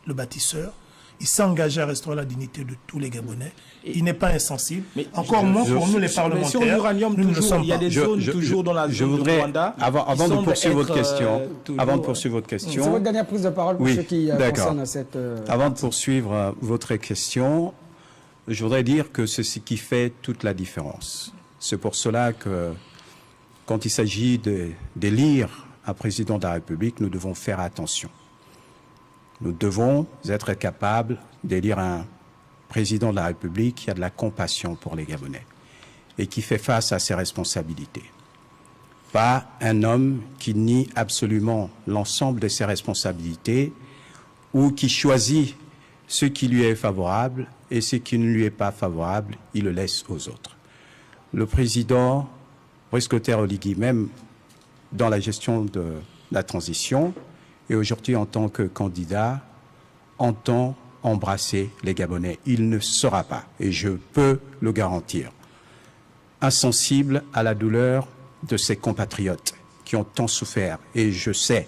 le bâtisseur. Il s'est engagé à restaurer la dignité de tous les Gabonais. Il n'est pas insensible. Mais encore moins pour nous les parlementaires. Sur l'uranium, il y a des zones toujours dans la zone de Rwanda. Avant de poursuivre votre question, c'est votre dernière prise de parole pour ceux qui concernent cette... Avant de poursuivre votre question, je voudrais dire que c'est ce qui fait toute la différence. C'est pour cela que quand il s'agit d'élire un président de la République, nous devons faire attention. Nous devons être capables d'élire un président de la République qui a de la compassion pour les Gabonais et qui fait face à ses responsabilités. Pas un homme qui nie absolument l'ensemble de ses responsabilités ou qui choisit ce qui lui est favorable et ce qui ne lui est pas favorable, il le laisse aux autres. Le président Brice Clotaire Oligui, même dans la gestion de la transition, et aujourd'hui, en tant que candidat, entend embrasser les Gabonais. Il ne sera pas, et je peux le garantir, insensible à la douleur de ses compatriotes qui ont tant souffert. Et je sais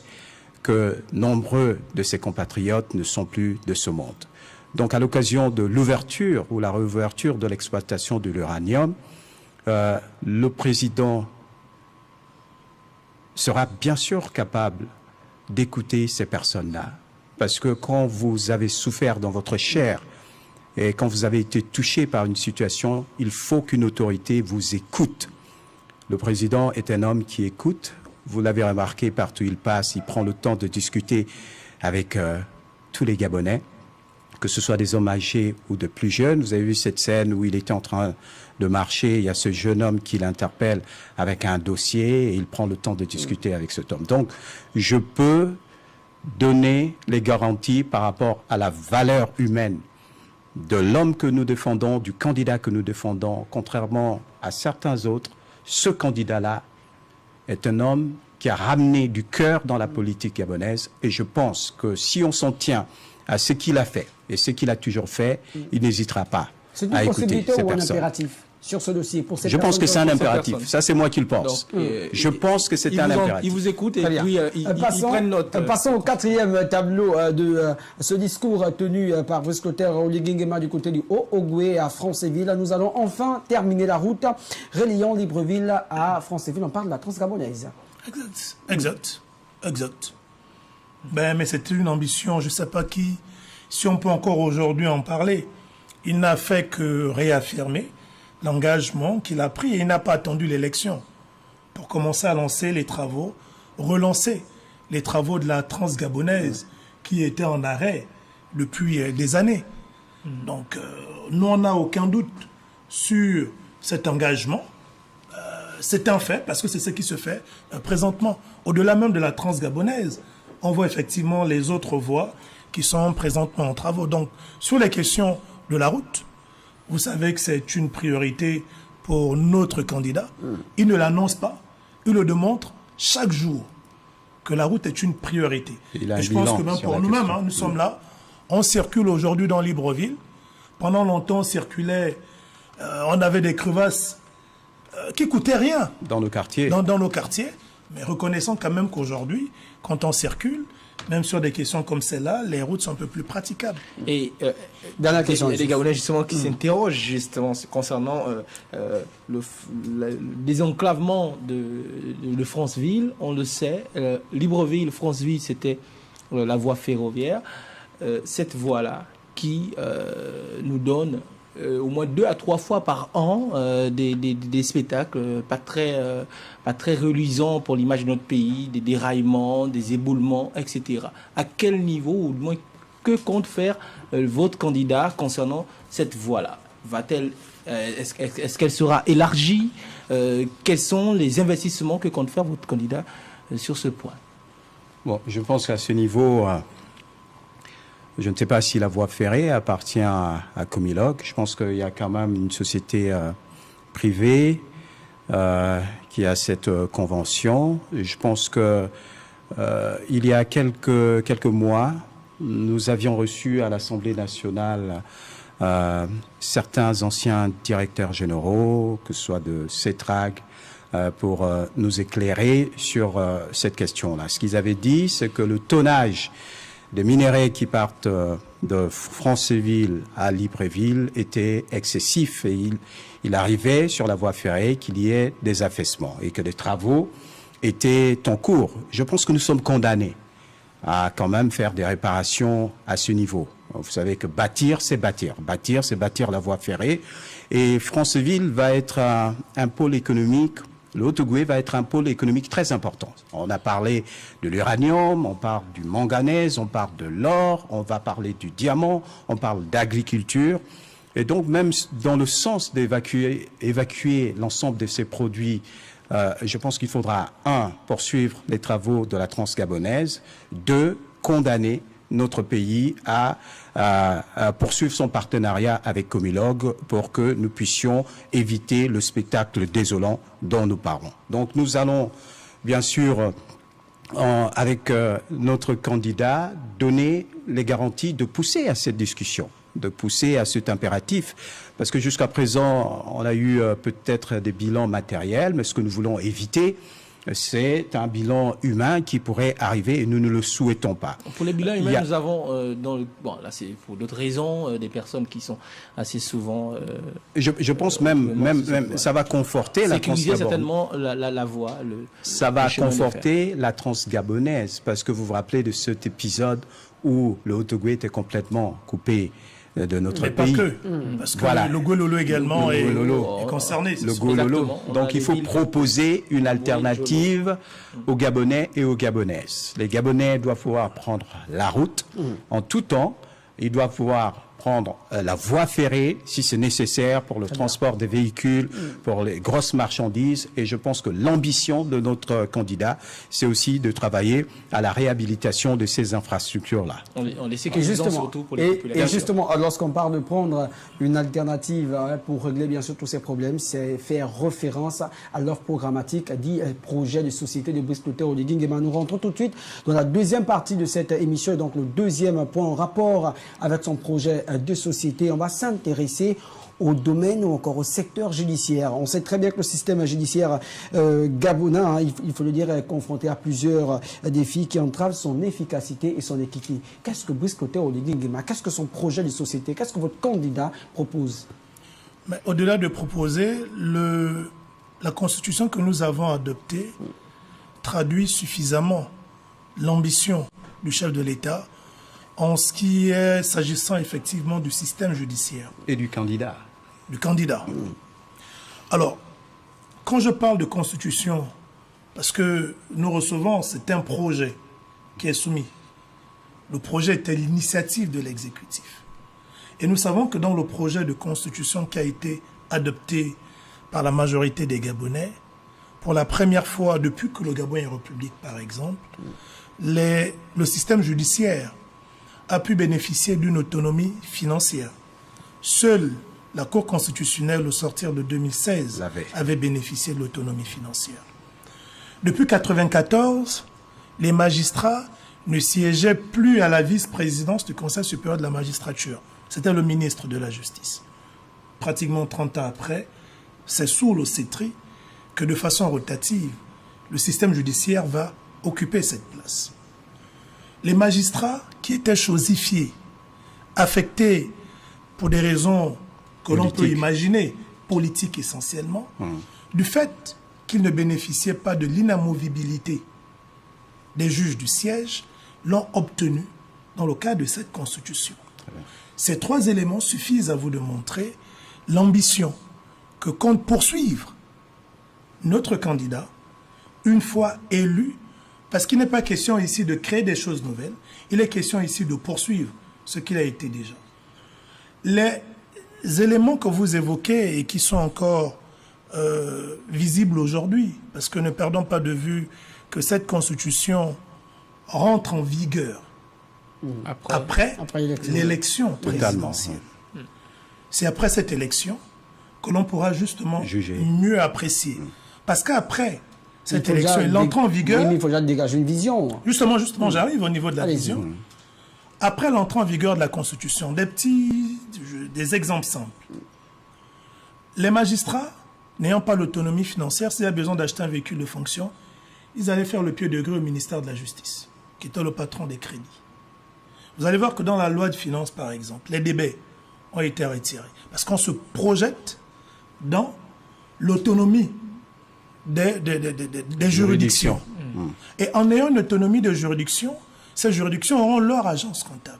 que nombreux de ses compatriotes ne sont plus de ce monde. Donc, à l'occasion de l'ouverture ou la réouverture de l'exploitation de l'uranium, le président sera bien sûr capable d'écouter ces personnes-là. Parce que quand vous avez souffert dans votre chair et quand vous avez été touché par une situation, il faut qu'une autorité vous écoute. Le président est un homme qui écoute. Vous l'avez remarqué, partout où il passe, il prend le temps de discuter avec tous les Gabonais, que ce soit des hommes âgés ou de plus jeunes. Vous avez vu cette scène où il était en train de marcher, il y a ce jeune homme qui l'interpelle avec un dossier et il prend le temps de discuter avec cet homme. Donc, je peux donner les garanties par rapport à la valeur humaine de l'homme que nous défendons, du candidat que nous défendons. Contrairement à certains autres, ce candidat-là est un homme qui a ramené du cœur dans la politique gabonaise et je pense que si on s'en tient à ce qu'il a fait et ce qu'il a toujours fait, il n'hésitera pas à écouter ces personnes. C'est une possibilité ou un impératif sur ce dossier pour cette personne? Je pense que c'est un impératif. Ça, c'est moi qui le pense. Donc, je pense que c'est un impératif. Ils vous écoutent et puis ils prennent note. Passons au quatrième tableau de ce discours tenu par Brice Clotaire Oligui Nguema du côté du Haut-Ogooué à Franceville. Nous allons enfin terminer la route reliant Libreville à Franceville. On parle de la transgabonaise. Exact. Mais c'était une ambition, je ne sais pas si on peut encore aujourd'hui en parler. Il n'a fait que réaffirmer l'engagement qu'il a pris et il n'a pas attendu l'élection pour commencer à lancer les travaux, relancer les travaux de la transgabonaise qui étaient en arrêt depuis des années. Donc, nous, on n'a aucun doute sur cet engagement. C'est un fait, parce que c'est ce qui se fait présentement. Au-delà même de la transgabonaise, on voit effectivement les autres voies qui sont présentement en travaux. Donc, sur les questions de la route, vous savez que c'est une priorité pour notre candidat. Il ne l'annonce pas, il le démontre chaque jour que la route est une priorité. Et je pense que même pour nous-mêmes, nous sommes là. On circule aujourd'hui dans Libreville. Pendant longtemps, on circulait, on avait des crevasses qui coûtaient rien. Dans nos quartiers. Dans nos quartiers. Mais reconnaissons quand même qu'aujourd'hui, quand on circule, même sur des questions comme celle-là, les routes sont un peu plus praticables. Et dernière question, les Gabonais justement qui s'interrogent justement concernant le désenclavement de Franceville. On le sait, Libreville, Franceville, c'était la voie ferroviaire. Cette voie-là qui nous donne au moins 2 à 3 fois par an des spectacles pas très reluisants pour l'image de notre pays, des déraillements, des éboulements, etc. À quel niveau, ou du moins, que compte faire votre candidat concernant cette voie-là? Est-ce qu'elle sera élargie? Quels sont les investissements que compte faire votre candidat sur ce point? Bon, je pense qu'à ce niveau... je ne sais pas si la voie ferrée appartient à Comilog. Je pense qu'il y a quand même une société privée qui a cette convention. Je pense que il y a quelques mois, nous avions reçu à l'Assemblée nationale certains anciens directeurs généraux, que ce soit de CETRAG, pour nous éclairer sur cette question-là. Ce qu'ils avaient dit, c'est que le tonnage des minerais qui partent de Franceville à Libreville était excessif et il arrivait sur la voie ferrée qu'il y ait des affaissements et que des travaux étaient en cours. Je pense que nous sommes condamnés à quand même faire des réparations à ce niveau. Vous savez que bâtir, c'est bâtir. Bâtir, c'est bâtir la voie ferrée. Et Franceville va être un pôle économique. Le Haut-Ogooué va être un pôle économique très important. On a parlé de l'uranium, on parle du manganèse, on parle de l'or, on va parler du diamant, on parle d'agriculture. Et donc, même dans le sens d'évacuer l'ensemble de ces produits, je pense qu'il faudra, 1, poursuivre les travaux de la Transgabonaise, 2, condamner notre pays à poursuivre son partenariat avec Comilog pour que nous puissions éviter le spectacle désolant dont nous parlons. Donc nous allons, bien sûr, avec notre candidat, donner les garanties de pousser à cette discussion, de pousser à cet impératif, parce que jusqu'à présent, on a eu peut-être des bilans matériels, mais ce que nous voulons éviter, c'est un bilan humain qui pourrait arriver et nous ne le souhaitons pas. Pour les bilans humains, nous avons, bon, là c'est pour d'autres raisons, des personnes qui sont assez souvent... je pense même ça va conforter la Transgabonaise. Certainement la voie. Ça va conforter la Transgabonaise, parce que vous vous rappelez de cet épisode où le Haut-Ogooué était complètement coupé de notre pays. Pas que, parce que voilà. Le Gololo également est concerné. Le Gololo. Donc il faut proposer une alternative aux Gabonais et aux Gabonaises. Les Gabonais doivent pouvoir prendre la route en tout temps. Ils doivent pouvoir prendre la voie ferrée si c'est nécessaire pour le transport des véhicules, pour les grosses marchandises. Et je pense que l'ambition de notre candidat, c'est aussi de travailler à la réhabilitation de ces infrastructures-là. On les sécurise surtout pour les populations. Et justement, lorsqu'on parle de prendre une alternative pour régler bien sûr tous ces problèmes, c'est faire référence à l'offre programmatique, dit projet de société de Brice-Clotaire Oligui Nguema. Nous rentrons tout de suite dans la deuxième partie de cette émission et donc le deuxième point en rapport avec son projet de société. On va s'intéresser au domaine ou encore au secteur judiciaire. On sait très bien que le système judiciaire gabonais, il faut le dire, est confronté à plusieurs défis qui entravent son efficacité et son équité. Qu'est-ce que Brice-Clotaire Oligui Nguema, qu'est-ce que son projet de société, qu'est-ce que votre candidat propose? Mais au-delà de proposer, la constitution que nous avons adoptée traduit suffisamment l'ambition du chef de l'État en ce qui est s'agissant effectivement du système judiciaire. Et du candidat. Du candidat. Alors, quand je parle de constitution, parce que nous recevons, c'est un projet qui est soumis. Le projet était l'initiative de l'exécutif. Et nous savons que dans le projet de constitution qui a été adopté par la majorité des Gabonais, pour la première fois depuis que le Gabon est république, par exemple, le système judiciaire a pu bénéficier d'une autonomie financière. Seule la Cour constitutionnelle, au sortir de 2016, avait bénéficié de l'autonomie financière. Depuis 1994, les magistrats ne siégeaient plus à la vice-présidence du Conseil supérieur de la magistrature. C'était le ministre de la Justice. Pratiquement 30 ans après, c'est sous le CETRI que de façon rotative, le système judiciaire va occuper cette place. Les magistrats qui étaient chosifiés, affectés pour des raisons que l'on peut imaginer, politiques essentiellement, du fait qu'ils ne bénéficiaient pas de l'inamovibilité des juges du siège, l'ont obtenu dans le cadre de cette constitution. Ces trois éléments suffisent à vous démontrer l'ambition que compte poursuivre notre candidat une fois élu. Parce qu'il n'est pas question ici de créer des choses nouvelles, il est question ici de poursuivre ce qu'il a été déjà. Les éléments que vous évoquez et qui sont encore visibles aujourd'hui, parce que ne perdons pas de vue que cette constitution rentre en vigueur après l'élection présidentielle. C'est après cette élection que l'on pourra justement mieux apprécier. Parce qu'après cette élection, l'entrée en vigueur... Oui, mais il faut déjà dégager une vision. Justement, j'arrive au niveau de la vision. après l'entrée en vigueur de la Constitution, des exemples simples. Les magistrats, n'ayant pas l'autonomie financière, s'il y a besoin d'acheter un véhicule de fonction, ils allaient faire le pied de grue au ministère de la Justice, qui était le patron des crédits. Vous allez voir que dans la loi de finances, par exemple, les débats ont été retirés. Parce qu'on se projette dans l'autonomie des juridictions. Et en ayant une autonomie de juridiction, ces juridictions auront leur agence comptable.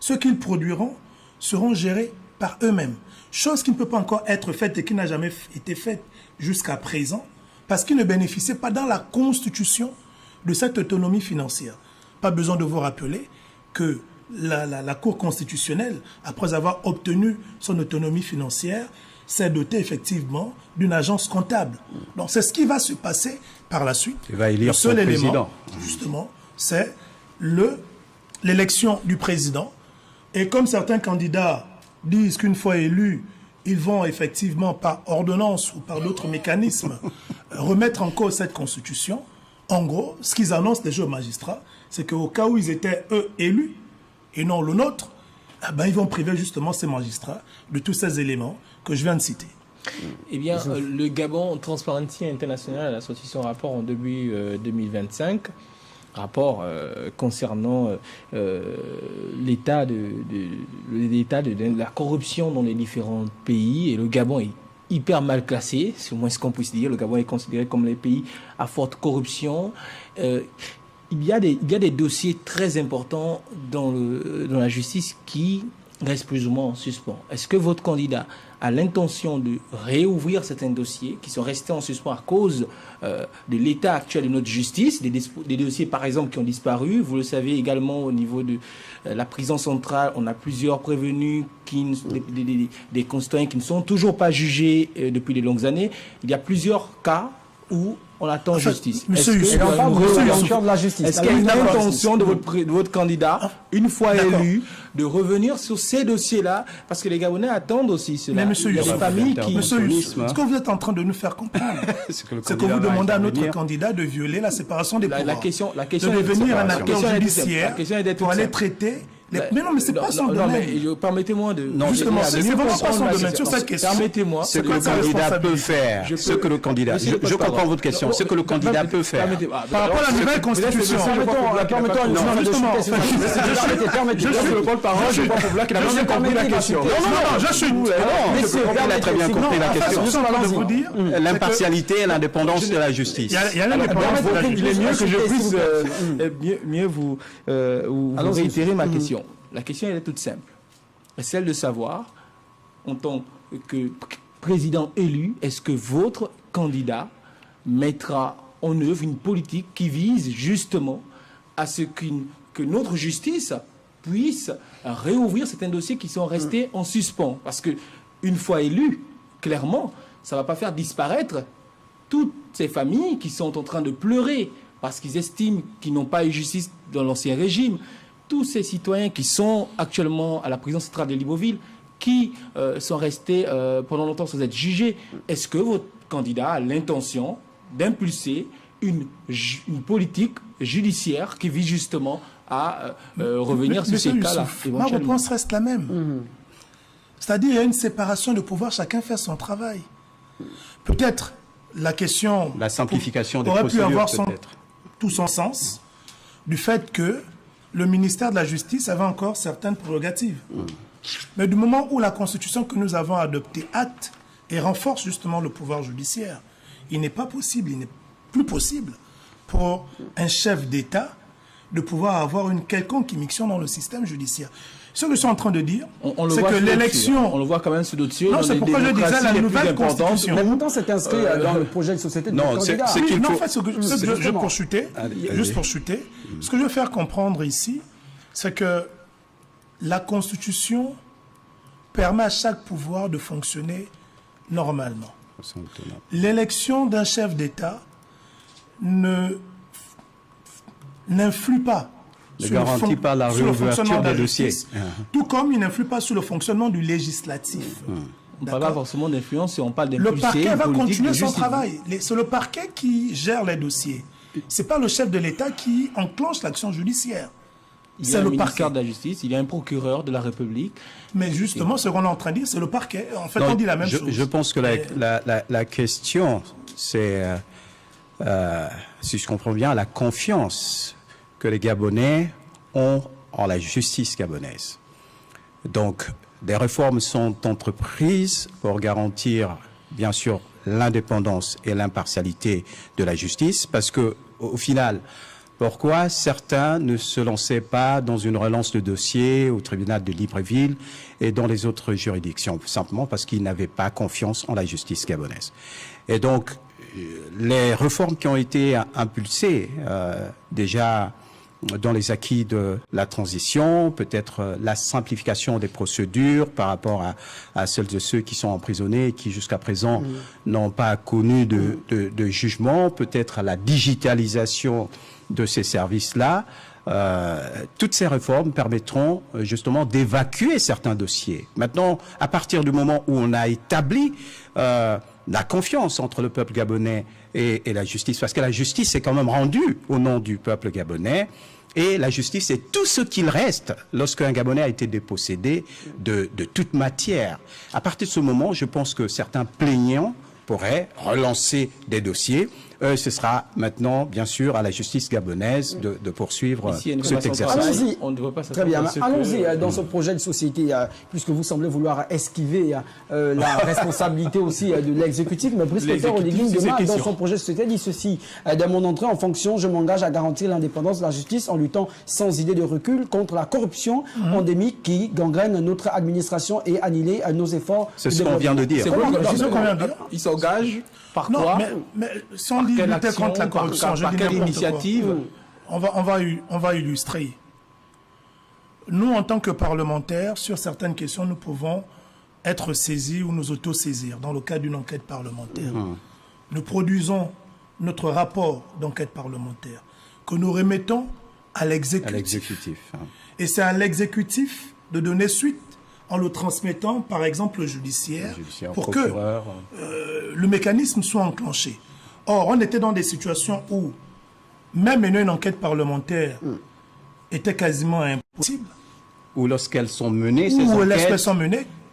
Ce qu'ils produiront seront gérés par eux-mêmes. Chose qui ne peut pas encore être faite et qui n'a jamais été faite jusqu'à présent, parce qu'ils ne bénéficiaient pas dans la Constitution de cette autonomie financière. Pas besoin de vous rappeler que la Cour constitutionnelle, après avoir obtenu son autonomie financière, s'est dotée effectivement d'une agence comptable. Donc c'est ce qui va se passer par la suite. Il va élire son président. Justement, c'est l'élection du président. Et comme certains candidats disent qu'une fois élus, ils vont effectivement par ordonnance ou par d'autres mécanismes remettre en cause cette constitution, en gros, ce qu'ils annoncent déjà aux magistrats, c'est qu'au cas où ils étaient, eux, élus, et non le nôtre, eh ben, ils vont priver justement ces magistrats de tous ces éléments que je viens de citer. Eh bien, le Gabon Transparency International a sorti son rapport en début 2025, rapport concernant l'état de la corruption dans les différents pays, et le Gabon est hyper mal classé, c'est au moins ce qu'on puisse dire. Le Gabon est considéré comme les pays à forte corruption. Il y a des dossiers très importants dans la justice qui restent plus ou moins en suspens. Est-ce que votre candidat a l'intention de réouvrir certains dossiers qui sont restés en suspens à cause de l'état actuel de notre justice, des dossiers par exemple qui ont disparu? Vous le savez également au niveau de la prison centrale, on a plusieurs prévenus, des concitoyens qui ne sont toujours pas jugés depuis de longues années. Il y a plusieurs cas où on attend justice. Est-ce qu'il y a une intention de votre candidat, une fois élu, de revenir sur ces dossiers-là? Parce que les Gabonais attendent aussi cela. Mais monsieur Youssef, ce que vous êtes en train de nous faire comprendre, c'est que vous demandez à notre candidat de violer la séparation des pouvoirs. La question de devenir un acteur judiciaire pour aller traiter... Mais non, mais c'est pas son domaine. Permettez-moi de... Non, justement, c'est vraiment pas son domaine sur cette question. Permettez-moi. Ce que le candidat peut faire. Ce que le candidat... Je comprends votre question. Ce que le candidat peut faire. Par rapport à la nouvelle constitution. Permettons une justement. Je suis le porte-parole. Je suis pas pour qu'il a bien compris la question. Non, je suis... Il a très bien compris la question. L'impartialité et l'indépendance de la justice. Il y a l'indépendance de la justice. Il est mieux que je puisse mieux vous réitérer ma question. La question elle est toute simple. C'est celle de savoir, en tant que président élu, est-ce que votre candidat mettra en œuvre une politique qui vise justement à ce que notre justice puisse réouvrir certains dossiers qui sont restés en suspens? Parce que une fois élu, clairement, ça ne va pas faire disparaître toutes ces familles qui sont en train de pleurer parce qu'ils estiment qu'ils n'ont pas eu justice dans l'ancien régime. Tous ces citoyens qui sont actuellement à la prison centrale de Libreville, qui sont restés pendant longtemps sans être jugés. Est-ce que votre candidat a l'intention d'impulser une politique judiciaire qui vise justement à revenir sur ces cas-là? Ma réponse reste la même. C'est-à-dire qu'il y a une séparation de pouvoir, chacun fait son travail. Peut-être la question... La simplification des aurait procédures, pu avoir tout son sens du fait que le ministère de la Justice avait encore certaines prérogatives. Mais du moment où la Constitution que nous avons adoptée acte et renforce justement le pouvoir judiciaire, il n'est pas possible, il n'est plus possible pour un chef d'État de pouvoir avoir une quelconque immixtion dans le système judiciaire. Ce que je suis en train de dire, c'est que l'élection... On le voit quand même sur d'autres sujets. Non, c'est pourquoi je disais la nouvelle Constitution. Mais pourtant, c'est inscrit dans le projet de société de candidat. Non, en fait, juste pour chuter, ce que je veux faire comprendre ici, c'est que la Constitution permet à chaque pouvoir de fonctionner normalement. L'élection d'un chef d'État n'influe pas ne garantit pas la réouverture des dossiers. Tout comme il n'influe pas sur le fonctionnement du législatif. On ne parle pas forcément d'influence, on parle d'impulser. Le parquet va continuer son travail. C'est le parquet qui gère les dossiers. Ce n'est pas le chef de l'État qui enclenche l'action judiciaire. Il y a un ministère de la Justice, il y a un procureur de la République. Mais justement, ce qu'on est en train de dire, c'est le parquet. En fait, on dit la même chose. Je pense que la question, c'est, si je comprends bien, la confiance que les Gabonais ont en la justice gabonaise. Donc, des réformes sont entreprises pour garantir, bien sûr, l'indépendance et l'impartialité de la justice, parce que, au final, pourquoi certains ne se lançaient pas dans une relance de dossier au tribunal de Libreville et dans les autres juridictions? Simplement parce qu'ils n'avaient pas confiance en la justice gabonaise. Et donc, les réformes qui ont été impulsées, déjà dans les acquis de la transition, peut-être la simplification des procédures par rapport à celles de ceux qui sont emprisonnés et qui jusqu'à présent n'ont pas connu de jugement, peut-être la digitalisation de ces services-là. Toutes ces réformes permettront justement d'évacuer certains dossiers. Maintenant, à partir du moment où on a établi la confiance entre le peuple gabonais et la justice, parce que la justice est quand même rendue au nom du peuple gabonais, et la justice est tout ce qu'il reste lorsqu'un Gabonais a été dépossédé de toute matière. À partir de ce moment, je pense que certains plaignants pourraient relancer des dossiers. Ce sera maintenant, bien sûr, à la justice gabonaise de poursuivre cet exercice. Allons-y. On ne doit pas Très bien. Allons-y dans ce projet de société, puisque vous semblez vouloir esquiver la responsabilité aussi de l'exécutif. Mais Brice Clotaire Oligui, demain, dans son projet de société, dit ceci: dans mon entrée en fonction, je m'engage à garantir l'indépendance de la justice en luttant sans idée de recul contre la corruption endémique qui gangrène notre administration et annihile nos efforts. C'est ce qu'on vient de dire. Il s'engage par non, quoi? mais si on dit lutter contre la corruption, par quelle initiative? On va illustrer. Nous, en tant que parlementaires, sur certaines questions, nous pouvons être saisis ou nous auto-saisir dans le cadre d'une enquête parlementaire. Nous produisons notre rapport d'enquête parlementaire que nous remettons à l'exécutif. Et c'est à l'exécutif de donner suite en le transmettant, par exemple, au judiciaire pour que le mécanisme soit enclenché. Or, on était dans des situations où même mener une enquête parlementaire était quasiment impossible. Ou lorsqu'elles sont menées,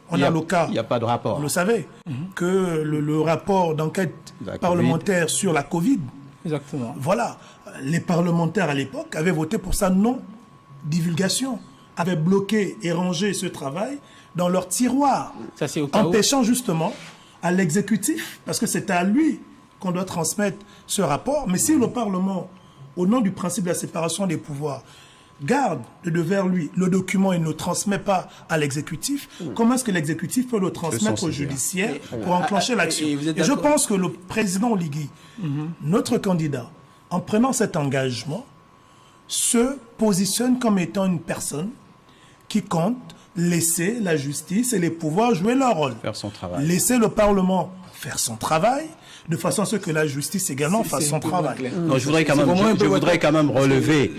on a le cas, il n'y a pas de rapport. Vous le savez, que le rapport d'enquête parlementaire sur la Covid, exactement. Voilà, les parlementaires à l'époque avaient voté pour sa non-divulgation, avaient bloqué et rangé ce travail dans leur tiroir, empêchant justement à l'exécutif, parce que c'est à lui qu'on doit transmettre ce rapport. Mais si le Parlement, au nom du principe de la séparation des pouvoirs, garde devers lui le document et ne le transmet pas à l'exécutif, comment est-ce que l'exécutif peut le transmettre au judiciaire pour enclencher l'action? Et je pense que le président Oligui, notre candidat, en prenant cet engagement, se positionne comme étant une personne qui compte laisser la justice et les pouvoirs jouer leur rôle. Faire son travail. Laisser le Parlement faire son travail, de façon à ce que la justice également fasse son travail. Non, je voudrais quand même relever,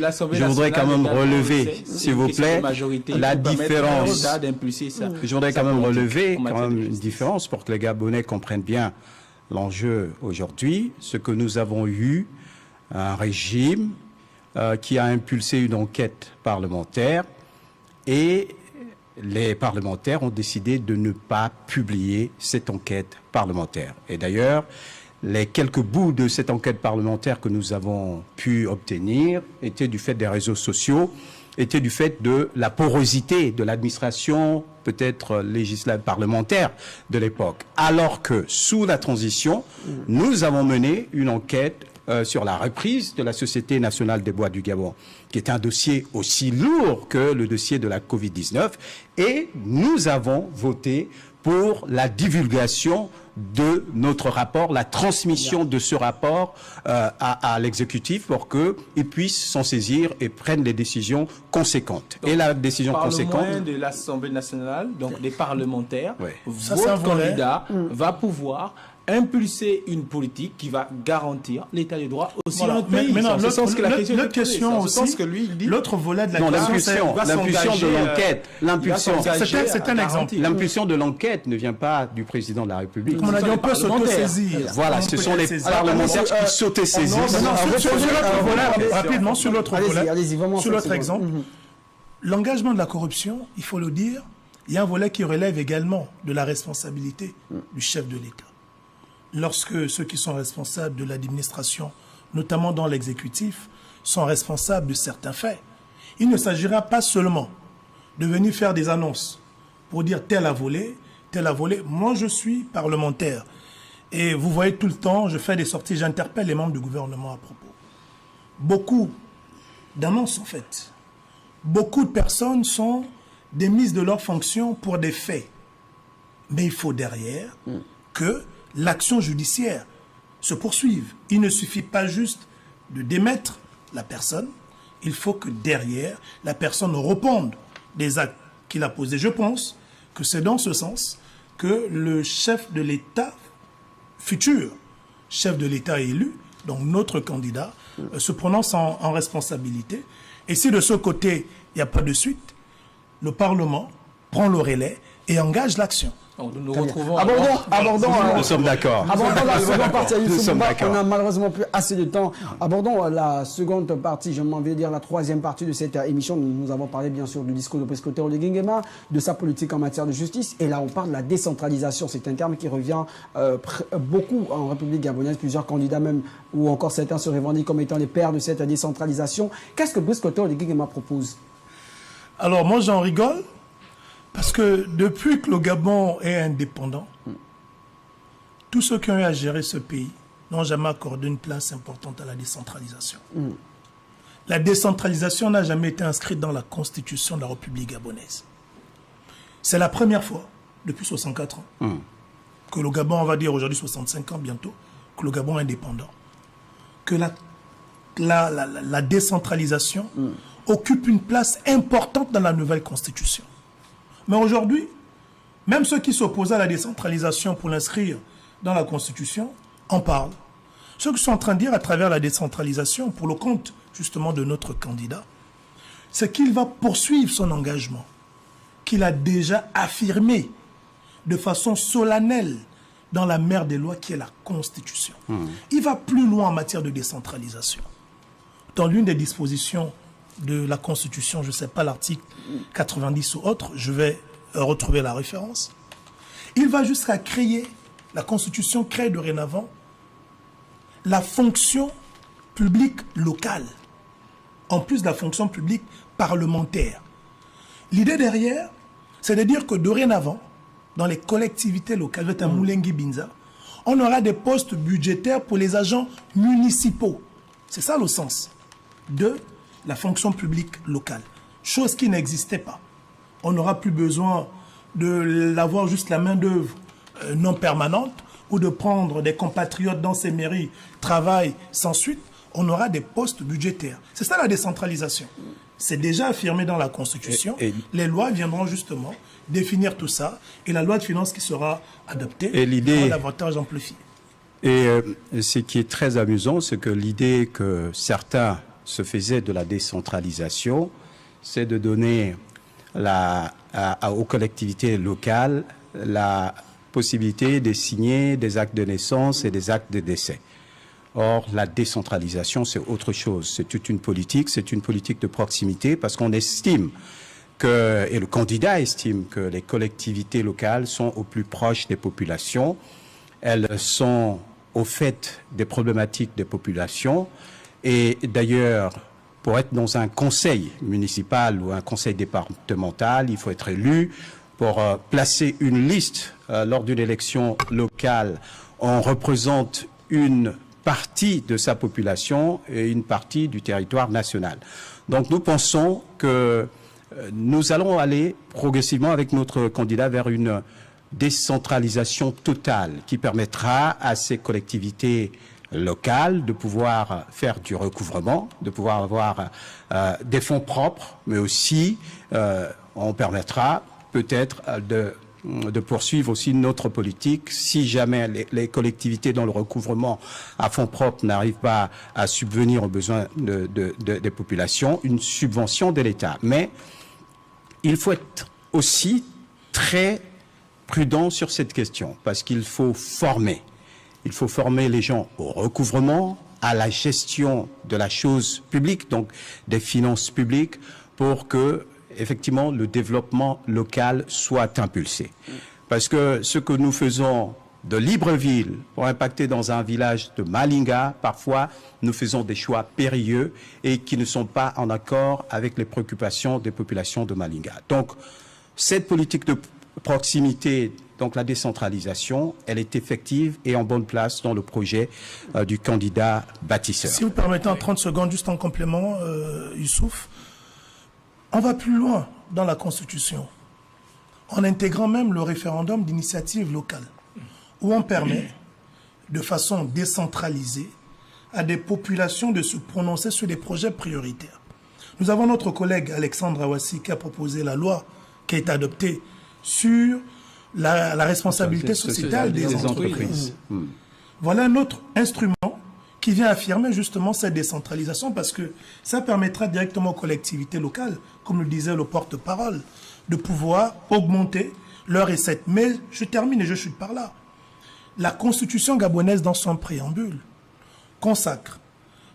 s'il vous plaît, la différence. Je voudrais quand même relever une différence pour que les Gabonais comprennent bien l'enjeu aujourd'hui. Ce que nous avons eu, un régime qui a impulsé une enquête parlementaire et les parlementaires ont décidé de ne pas publier cette enquête parlementaire. Et d'ailleurs, les quelques bouts de cette enquête parlementaire que nous avons pu obtenir étaient du fait des réseaux sociaux, étaient du fait de la porosité de l'administration, peut-être législative parlementaire de l'époque. Alors que sous la transition, nous avons mené une enquête sur la reprise de la Société nationale des bois du Gabon, qui est un dossier aussi lourd que le dossier de la Covid-19, et nous avons voté pour la divulgation de notre rapport, la transmission de ce rapport à l'exécutif pour qu'il puisse s'en saisir et prenne les décisions conséquentes. Donc, et la décision conséquente de l'Assemblée nationale, donc des parlementaires, votre candidat va pouvoir impulser une politique qui va garantir l'état de droit aussi dans notre pays. Maintenant, l'autre question aussi, l'autre volet de la question, l'impulsion de l'enquête. C'est un exemple. L'impulsion de l'enquête ne vient pas du président de la République. Comme on a dit, on peut s'auto-saisir. Voilà, ce sont les parlementaires qui s'auto-saisissent. Rapidement, sur l'autre exemple, l'engagement de la corruption, il faut le dire, il y a un volet qui relève également de la responsabilité du chef de l'État. Lorsque ceux qui sont responsables de l'administration, notamment dans l'exécutif, sont responsables de certains faits, il ne s'agira pas seulement de venir faire des annonces pour dire tel a volé, tel a volé. Moi, je suis parlementaire. Et vous voyez tout le temps, je fais des sorties, j'interpelle les membres du gouvernement à propos. Beaucoup d'annonces sont faites. Beaucoup de personnes sont démises de leurs fonctions pour des faits. Mais il faut derrière que l'action judiciaire se poursuive. Il ne suffit pas juste de démettre la personne. Il faut que derrière, la personne réponde des actes qu'il a posés. Je pense que c'est dans ce sens que le chef de l'État, futur chef de l'État élu, donc notre candidat, se prononce en responsabilité. Et si de ce côté, il n'y a pas de suite, le Parlement prend le relais et engage l'action. Nous nous retrouvons. Abordons. Nous sommes d'accord. Abordons la seconde partie. Nous sommes d'accord. On n'a malheureusement plus assez de temps. Abordons la seconde partie, je m'en vais dire la troisième partie de cette émission. Nous avons parlé bien sûr du discours de Brice Clotaire Oligui Nguema, de sa politique en matière de justice. Et là, on parle de la décentralisation. C'est un terme qui revient beaucoup en République gabonaise. Plusieurs candidats même, ou encore certains se revendiquent comme étant les pères de cette décentralisation. Qu'est-ce que Brice Clotaire Oligui Nguema propose? Alors moi, j'en rigole. Parce que depuis que le Gabon est indépendant, tous ceux qui ont eu à gérer ce pays n'ont jamais accordé une place importante à la décentralisation. La décentralisation n'a jamais été inscrite dans la constitution de la République gabonaise. C'est la première fois, depuis 64 ans, que le Gabon, on va dire aujourd'hui 65 ans bientôt, que le Gabon est indépendant. Que la décentralisation occupe une place importante dans la nouvelle constitution. Mais aujourd'hui, même ceux qui s'opposaient à la décentralisation pour l'inscrire dans la Constitution en parlent. Ceux qui sont en train de dire à travers la décentralisation, pour le compte justement de notre candidat, c'est qu'il va poursuivre son engagement, qu'il a déjà affirmé de façon solennelle dans la mère des lois qui est la Constitution. Il va plus loin en matière de décentralisation. Dans l'une des dispositions de la Constitution, je ne sais pas, l'article 90 ou autre, je vais retrouver la référence. Il va jusqu'à créer, la Constitution crée dorénavant la fonction publique locale, en plus de la fonction publique parlementaire. L'idée derrière, c'est de dire que dorénavant, dans les collectivités locales, avec un Moulengi Binza, on aura des postes budgétaires pour les agents municipaux. C'est ça le sens de la fonction publique locale, chose qui n'existait pas. On n'aura plus besoin d'avoir juste la main-d'œuvre non permanente ou de prendre des compatriotes dans ces mairies, travail sans suite. On aura des postes budgétaires. C'est ça la décentralisation. C'est déjà affirmé dans la Constitution. Les lois viendront justement définir tout ça et la loi de finances qui sera adoptée sera davantage amplifiée. Et ce qui est très amusant, c'est que l'idée que certains se faisait de la décentralisation, c'est de donner aux collectivités locales la possibilité de signer des actes de naissance et des actes de décès. Or, la décentralisation, c'est autre chose. C'est toute une politique de proximité, parce qu'on estime que, et le candidat estime que les collectivités locales sont au plus proche des populations. Elles sont au fait des problématiques des populations. Et d'ailleurs, pour être dans un conseil municipal ou un conseil départemental, il faut être élu. Pour placer une liste lors d'une élection locale, on représente une partie de sa population et une partie du territoire national. Donc nous pensons que nous allons aller progressivement avec notre candidat vers une décentralisation totale qui permettra à ces collectivités locales de pouvoir faire du recouvrement, de pouvoir avoir des fonds propres, mais aussi on permettra peut-être de poursuivre aussi notre politique. Si jamais les collectivités dans le recouvrement à fonds propres n'arrivent pas à subvenir aux besoins des populations, une subvention de l'État. Mais il faut être aussi très prudent sur cette question, parce qu'il faut former. Il faut former les gens au recouvrement, à la gestion de la chose publique, donc des finances publiques, pour que effectivement le développement local soit impulsé. Parce que ce que nous faisons de Libreville pour impacter dans un village de Malinga, parfois nous faisons des choix périlleux et qui ne sont pas en accord avec les préoccupations des populations de Malinga. Donc cette politique de proximité, donc la décentralisation, elle est effective et en bonne place dans le projet du candidat bâtisseur. Si vous permettez en 30 secondes, juste en complément, Youssouf, on va plus loin dans la Constitution, en intégrant même le référendum d'initiative locale, où on permet, de façon décentralisée, à des populations de se prononcer sur des projets prioritaires. Nous avons notre collègue Alexandre Awassi qui a proposé la loi qui a été adoptée sur la responsabilité sociétale des entreprises. Voilà un autre instrument qui vient affirmer justement cette décentralisation parce que ça permettra directement aux collectivités locales, comme le disait le porte-parole, de pouvoir augmenter leurs recettes. Mais je termine et je chute par là. La constitution gabonaise, dans son préambule, consacre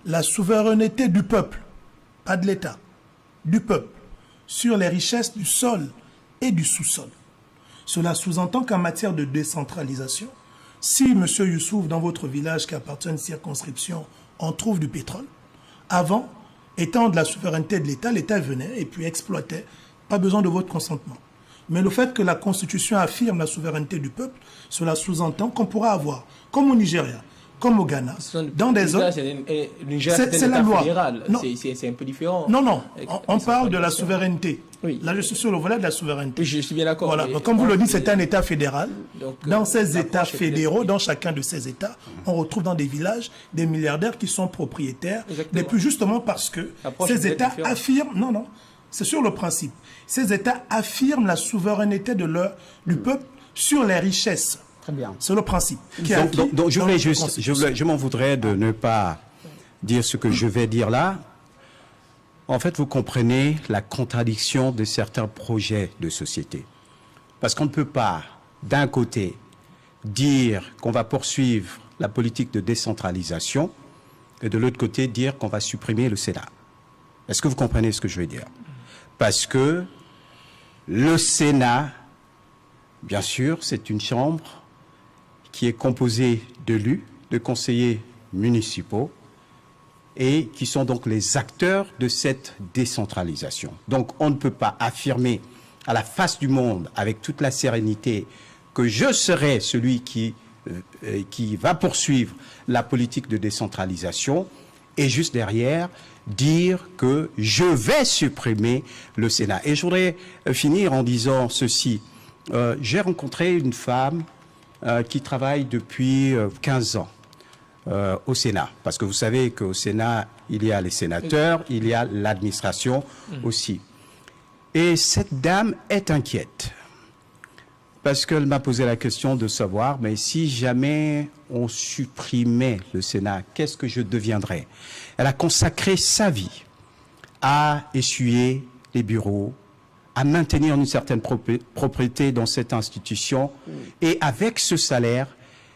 la souveraineté du peuple, pas de l'État, du peuple, sur les richesses du sol et du sous-sol. Cela sous-entend qu'en matière de décentralisation, si, M. Youssouf, dans votre village qui appartient à une circonscription, on trouve du pétrole, avant, étant de la souveraineté de l'État, l'État venait et puis exploitait, pas besoin de votre consentement. Mais le fait que la Constitution affirme la souveraineté du peuple, cela sous-entend qu'on pourra avoir, comme au Nigeria, comme au Ghana, dans des zones... C'est la loi. C'est un peu différent. Non, on parle de la souveraineté. Oui. Là, je suis sur le volet de la souveraineté. Oui, je suis bien d'accord. Voilà. Donc, comme vous le dites, c'est un État fédéral. Donc, dans ces États fédéraux, dans chacun de ces États, on retrouve dans des villages des milliardaires qui sont propriétaires. Et puis justement parce que ces États affirment... Non, c'est sur le principe. Ces États affirment la souveraineté du peuple sur les richesses. Très bien. C'est le principe. Donc je m'en voudrais de ne pas dire ce que je vais dire là. En fait, vous comprenez la contradiction de certains projets de société. Parce qu'on ne peut pas, d'un côté, dire qu'on va poursuivre la politique de décentralisation et de l'autre côté, dire qu'on va supprimer le Sénat. Est-ce que vous comprenez ce que je veux dire? Parce que le Sénat, bien sûr, c'est une chambre qui est composée d'élus, de conseillers municipaux, et qui sont donc les acteurs de cette décentralisation. Donc on ne peut pas affirmer à la face du monde, avec toute la sérénité, que je serai celui qui va poursuivre la politique de décentralisation, et juste derrière, dire que je vais supprimer le Sénat. Et je voudrais finir en disant ceci. J'ai rencontré une femme qui travaille depuis 15 ans au Sénat. Parce que vous savez qu'au Sénat, il y a les sénateurs, il y a l'administration aussi. Et cette dame est inquiète. Parce qu'elle m'a posé la question de savoir, mais si jamais on supprimait le Sénat, qu'est-ce que je deviendrais? Elle a consacré sa vie à essuyer les bureaux, à maintenir une certaine propriété dans cette institution. Et avec ce salaire,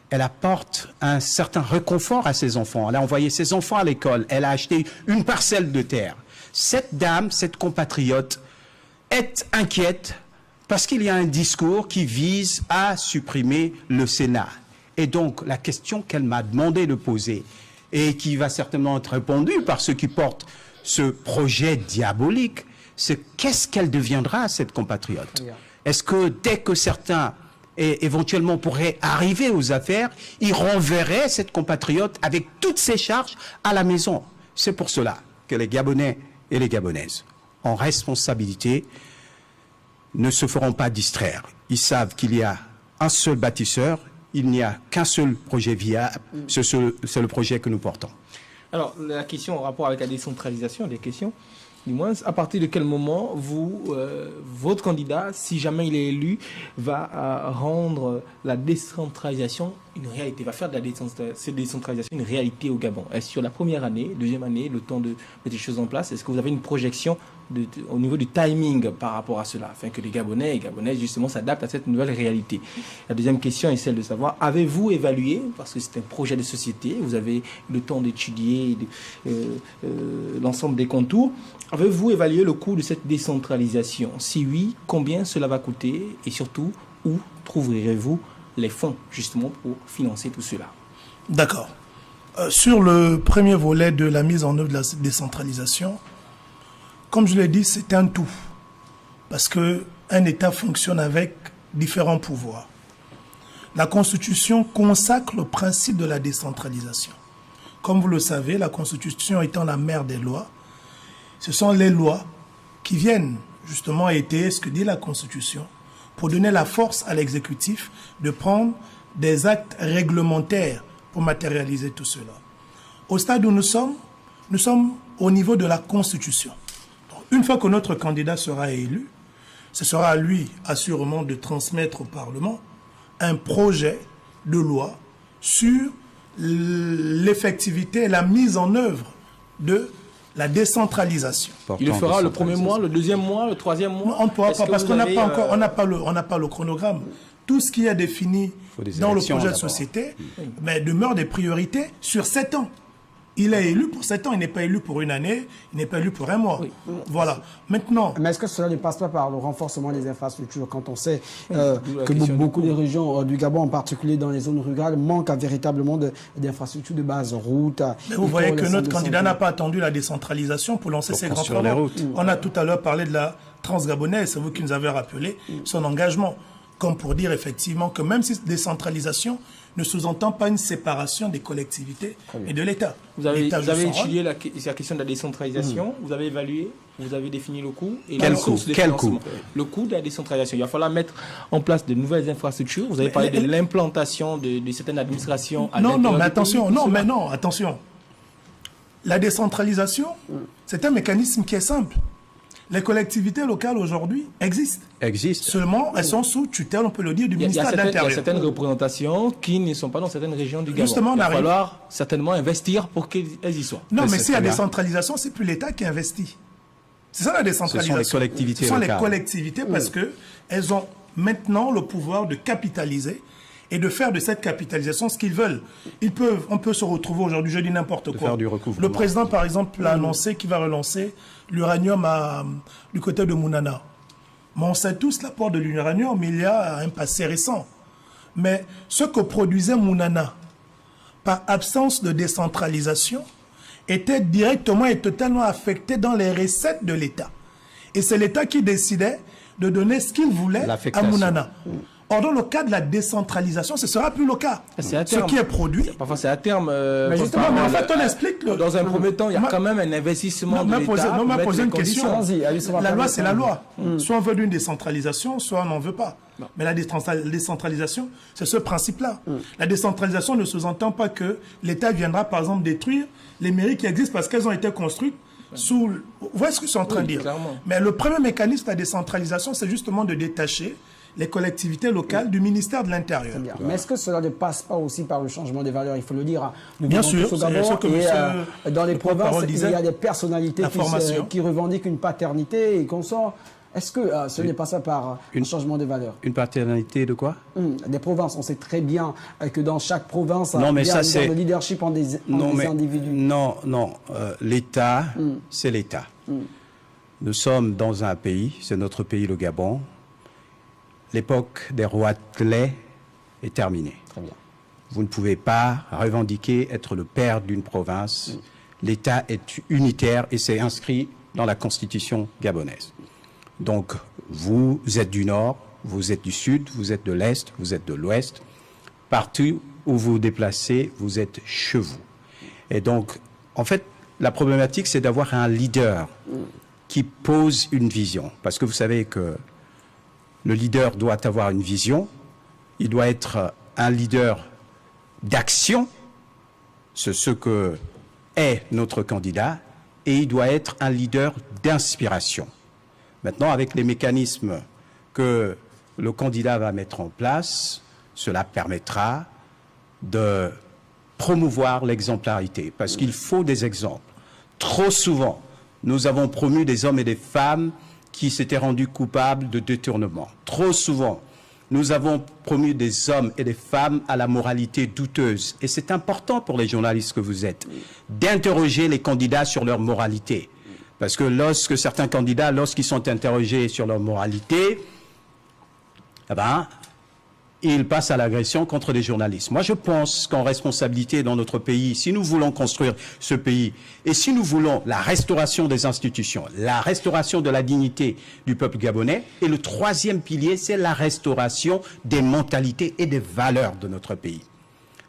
elle apporte un certain réconfort à ses enfants. Elle a envoyé ses enfants à l'école. Elle a acheté une parcelle de terre. Cette dame, cette compatriote, est inquiète parce qu'il y a un discours qui vise à supprimer le Sénat. Et donc, la question qu'elle m'a demandé de poser, et qui va certainement être répondue par ceux qui portent ce projet diabolique, c'est qu'est-ce qu'elle deviendra, cette compatriote? Est-ce que dès que certains, éventuellement, pourraient arriver aux affaires, ils renverraient cette compatriote avec toutes ses charges à la maison? C'est pour cela que les Gabonais et les Gabonaises, en responsabilité, ne se feront pas distraire. Ils savent qu'il y a un seul bâtisseur, il n'y a qu'un seul projet viable, c'est le projet que nous portons. Alors, la question en rapport avec la décentralisation, des questions, du moins, à partir de quel moment votre candidat, si jamais il est élu, va rendre la décentralisation une réalité, va faire de cette décentralisation une réalité au Gabon? Est-ce sur la première année, deuxième année, le temps de mettre les choses en place? Est-ce que vous avez une projection au niveau du timing par rapport à cela, afin que les Gabonais et Gabonaises justement s'adaptent à cette nouvelle réalité? La deuxième question est celle de savoir, avez-vous évalué, parce que c'est un projet de société, vous avez le temps d'étudier l'ensemble des contours, avez-vous évalué le coût de cette décentralisation? Si oui, combien cela va coûter et surtout, où trouverez-vous les fonds justement pour financer tout cela? D'accord. Sur le premier volet de la mise en œuvre de la décentralisation, comme je l'ai dit, c'est un tout. Parce qu'un État fonctionne avec différents pouvoirs. La Constitution consacre le principe de la décentralisation. Comme vous le savez, la Constitution étant la mère des lois, ce sont les lois qui viennent justement étayer ce que dit la Constitution pour donner la force à l'exécutif de prendre des actes réglementaires pour matérialiser tout cela. Au stade où nous sommes au niveau de la Constitution. Donc, une fois que notre candidat sera élu, ce sera à lui, assurément, de transmettre au Parlement un projet de loi sur l'effectivité et la mise en œuvre de la décentralisation. Il le fera le premier mois, le deuxième mois, le troisième mois? Non, on ne pourra pas, parce qu'on n'a pas encore, on n'a pas le chronogramme. Tout ce qui est défini dans le projet de société, mais demeure des priorités sur 7 ans. Il est élu pour 7 ans, il n'est pas élu pour une année, il n'est pas élu pour un mois. Oui. Voilà. Maintenant... Mais est-ce que cela ne passe pas par le renforcement des infrastructures quand on sait que beaucoup de régions du Gabon, en particulier dans les zones rurales, manquent véritablement d'infrastructures de base, routes... Mais vous voyez que notre candidat n'a pas attendu la décentralisation pour lancer ses grands travaux. On a tout à l'heure parlé de la transgabonaise, c'est vous qui nous avez rappelé son engagement. Comme pour dire effectivement que même si décentralisation ne sous-entend pas une séparation des collectivités et de l'État. Vous avez étudié la question de la décentralisation, vous avez évalué, vous avez défini le coût. Et Quel coût? Le coût de la décentralisation. Il va falloir mettre en place de nouvelles infrastructures. Vous avez parlé de l'implantation de certaines administrations. Attention. La décentralisation, c'est un mécanisme qui est simple. Les collectivités locales aujourd'hui existent. Seulement, elles sont sous tutelle, on peut le dire, du ministère de l'Intérieur. Il y a certaines représentations qui ne sont pas dans certaines régions du Gabon. Justement, il va falloir certainement investir pour qu'elles y soient. Non, mais s'il y a décentralisation, c'est plus l'État qui investit. C'est ça la décentralisation. Ce sont les collectivités locales. Ce sont les collectivités parce qu'elles ont maintenant le pouvoir de capitaliser et de faire de cette capitalisation ce qu'ils veulent. On peut se retrouver aujourd'hui, je dis n'importe quoi. Faire du recouvrement. Le président, par exemple, a annoncé qu'il va relancer l'uranium du côté de Mounana. Mais on sait tous l'apport de l'uranium, il y a un passé récent. Mais ce que produisait Mounana, par absence de décentralisation, était directement et totalement affecté dans les recettes de l'État. Et c'est l'État qui décidait de donner ce qu'il voulait à Mounana. Or, dans le cas de la décentralisation, ce ne sera plus le cas. Ce qui est produit... Parfois, c'est à terme... mais justement, en fait, on explique... Dans un premier temps, il y a quand même un investissement de l'État. On m'a posé une question. La loi, c'est la loi. Soit on veut d'une décentralisation, soit on n'en veut pas. Mais la décentralisation, c'est ce principe-là. La décentralisation ne sous-entend pas que l'État viendra, par exemple, détruire les mairies qui existent parce qu'elles ont été construites sous... Vous voyez ce que je suis en train de dire? Clairement. Mais le premier mécanisme de la décentralisation, c'est justement de détacher les collectivités locales du ministère de l'Intérieur. Mais est-ce que cela ne passe pas aussi par le changement des valeurs? Il faut le dire. Bien sûr. Dans les provinces, il y a des personnalités qui revendiquent une paternité et qu'on sent... Est-ce que ce n'est pas ça par un changement des valeurs? Une paternité de quoi? Des provinces. On sait très bien que dans chaque province, il y a une sorte de leadership en des individus. Non. L'État, c'est l'État. Nous sommes dans un pays, c'est notre pays, le Gabon. L'époque des rois Tlé est terminée. Très bien. Vous ne pouvez pas revendiquer être le père d'une province. L'État est unitaire et c'est inscrit dans la constitution gabonaise. Donc, vous êtes du nord, vous êtes du sud, vous êtes de l'est, vous êtes de l'ouest. Partout où vous vous déplacez, vous êtes chez vous. Et donc, en fait, la problématique, c'est d'avoir un leader qui pose une vision. Parce que vous savez que le leader doit avoir une vision, il doit être un leader d'action, c'est ce que est notre candidat, et il doit être un leader d'inspiration. Maintenant, avec les mécanismes que le candidat va mettre en place, cela permettra de promouvoir l'exemplarité, parce qu'il faut des exemples. Trop souvent, nous avons promu des hommes et des femmes qui s'étaient rendus coupables de détournement. Trop souvent, nous avons promu des hommes et des femmes à la moralité douteuse. Et c'est important pour les journalistes que vous êtes d'interroger les candidats sur leur moralité. Parce que lorsque certains candidats, lorsqu'ils sont interrogés sur leur moralité, ils passent à l'agression contre des journalistes. Moi, je pense qu'en responsabilité dans notre pays, si nous voulons construire ce pays, et si nous voulons la restauration des institutions, la restauration de la dignité du peuple gabonais, et le troisième pilier, c'est la restauration des mentalités et des valeurs de notre pays.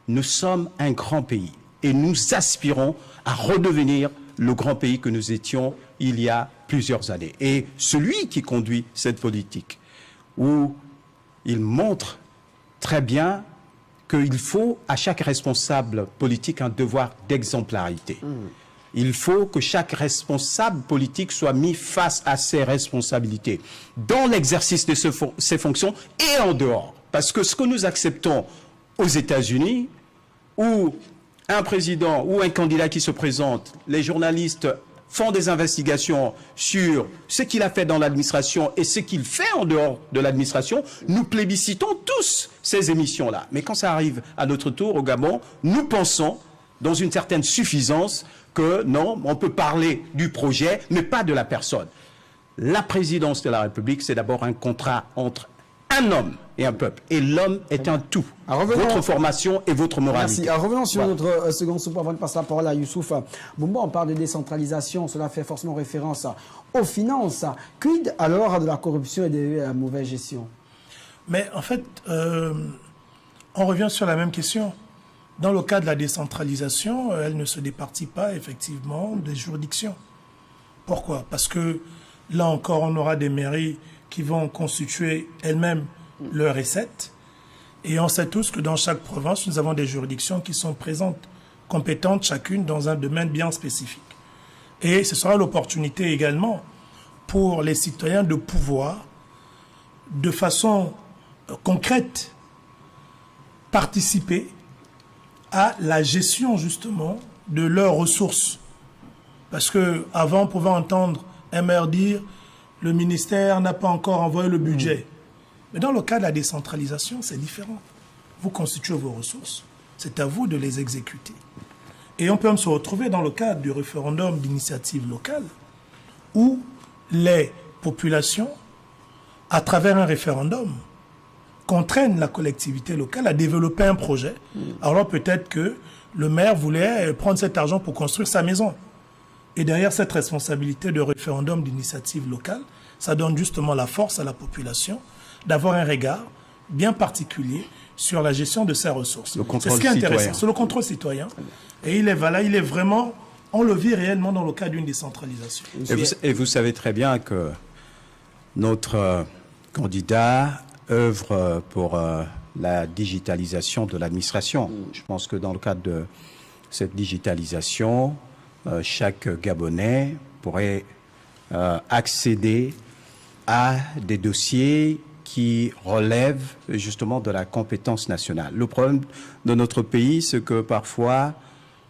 Nous sommes un grand pays, et nous aspirons à redevenir le grand pays que nous étions il y a plusieurs années. Et celui qui conduit cette politique, où il montre très bien qu'il faut à chaque responsable politique un devoir d'exemplarité. Il faut que chaque responsable politique soit mis face à ses responsabilités dans l'exercice de ses fonctions et en dehors. Parce que ce que nous acceptons aux États-Unis, où un président ou un candidat qui se présente, les journalistes font des investigations sur ce qu'il a fait dans l'administration et ce qu'il fait en dehors de l'administration, nous plébiscitons tous ces émissions-là. Mais quand ça arrive à notre tour au Gabon, nous pensons, dans une certaine suffisance, que non, on peut parler du projet, mais pas de la personne. La présidence de la République, c'est d'abord un contrat entre un homme et un peuple. Et l'homme est un tout. Votre formation et votre moralité. Merci. Revenons sur notre second souper avant de passer la parole à Youssouf Boumba. On parle de décentralisation. Cela fait forcément référence aux finances. Quid alors de la corruption et de la mauvaise gestion? Mais en fait, on revient sur la même question. Dans le cas de la décentralisation, elle ne se départit pas effectivement des juridictions. Pourquoi? Parce que là encore, on aura des mairies qui vont constituer elles-mêmes leurs recettes. Et on sait tous que dans chaque province, nous avons des juridictions qui sont présentes, compétentes chacune dans un domaine bien spécifique. Et ce sera l'opportunité également pour les citoyens de pouvoir, de façon concrète, participer à la gestion justement de leurs ressources. Parce qu'avant, on pouvait entendre un maire dire le ministère n'a pas encore envoyé le budget. Mais dans le cas de la décentralisation, c'est différent. Vous constituez vos ressources, c'est à vous de les exécuter. Et on peut même se retrouver dans le cadre du référendum d'initiative locale, où les populations, à travers un référendum, contraignent la collectivité locale à développer un projet. Alors peut-être que le maire voulait prendre cet argent pour construire sa maison. Et derrière cette responsabilité de référendum d'initiative locale, ça donne justement la force à la population d'avoir un regard bien particulier sur la gestion de ses ressources. C'est ce qui est intéressant, c'est le contrôle citoyen. Et il est valable, il est vraiment, on le vit réellement dans le cadre d'une décentralisation. Et vous savez très bien que notre candidat œuvre pour la digitalisation de l'administration. Je pense que dans le cadre de cette digitalisation, chaque Gabonais pourrait accéder à des dossiers qui relèvent justement de la compétence nationale. Le problème de notre pays, c'est que parfois,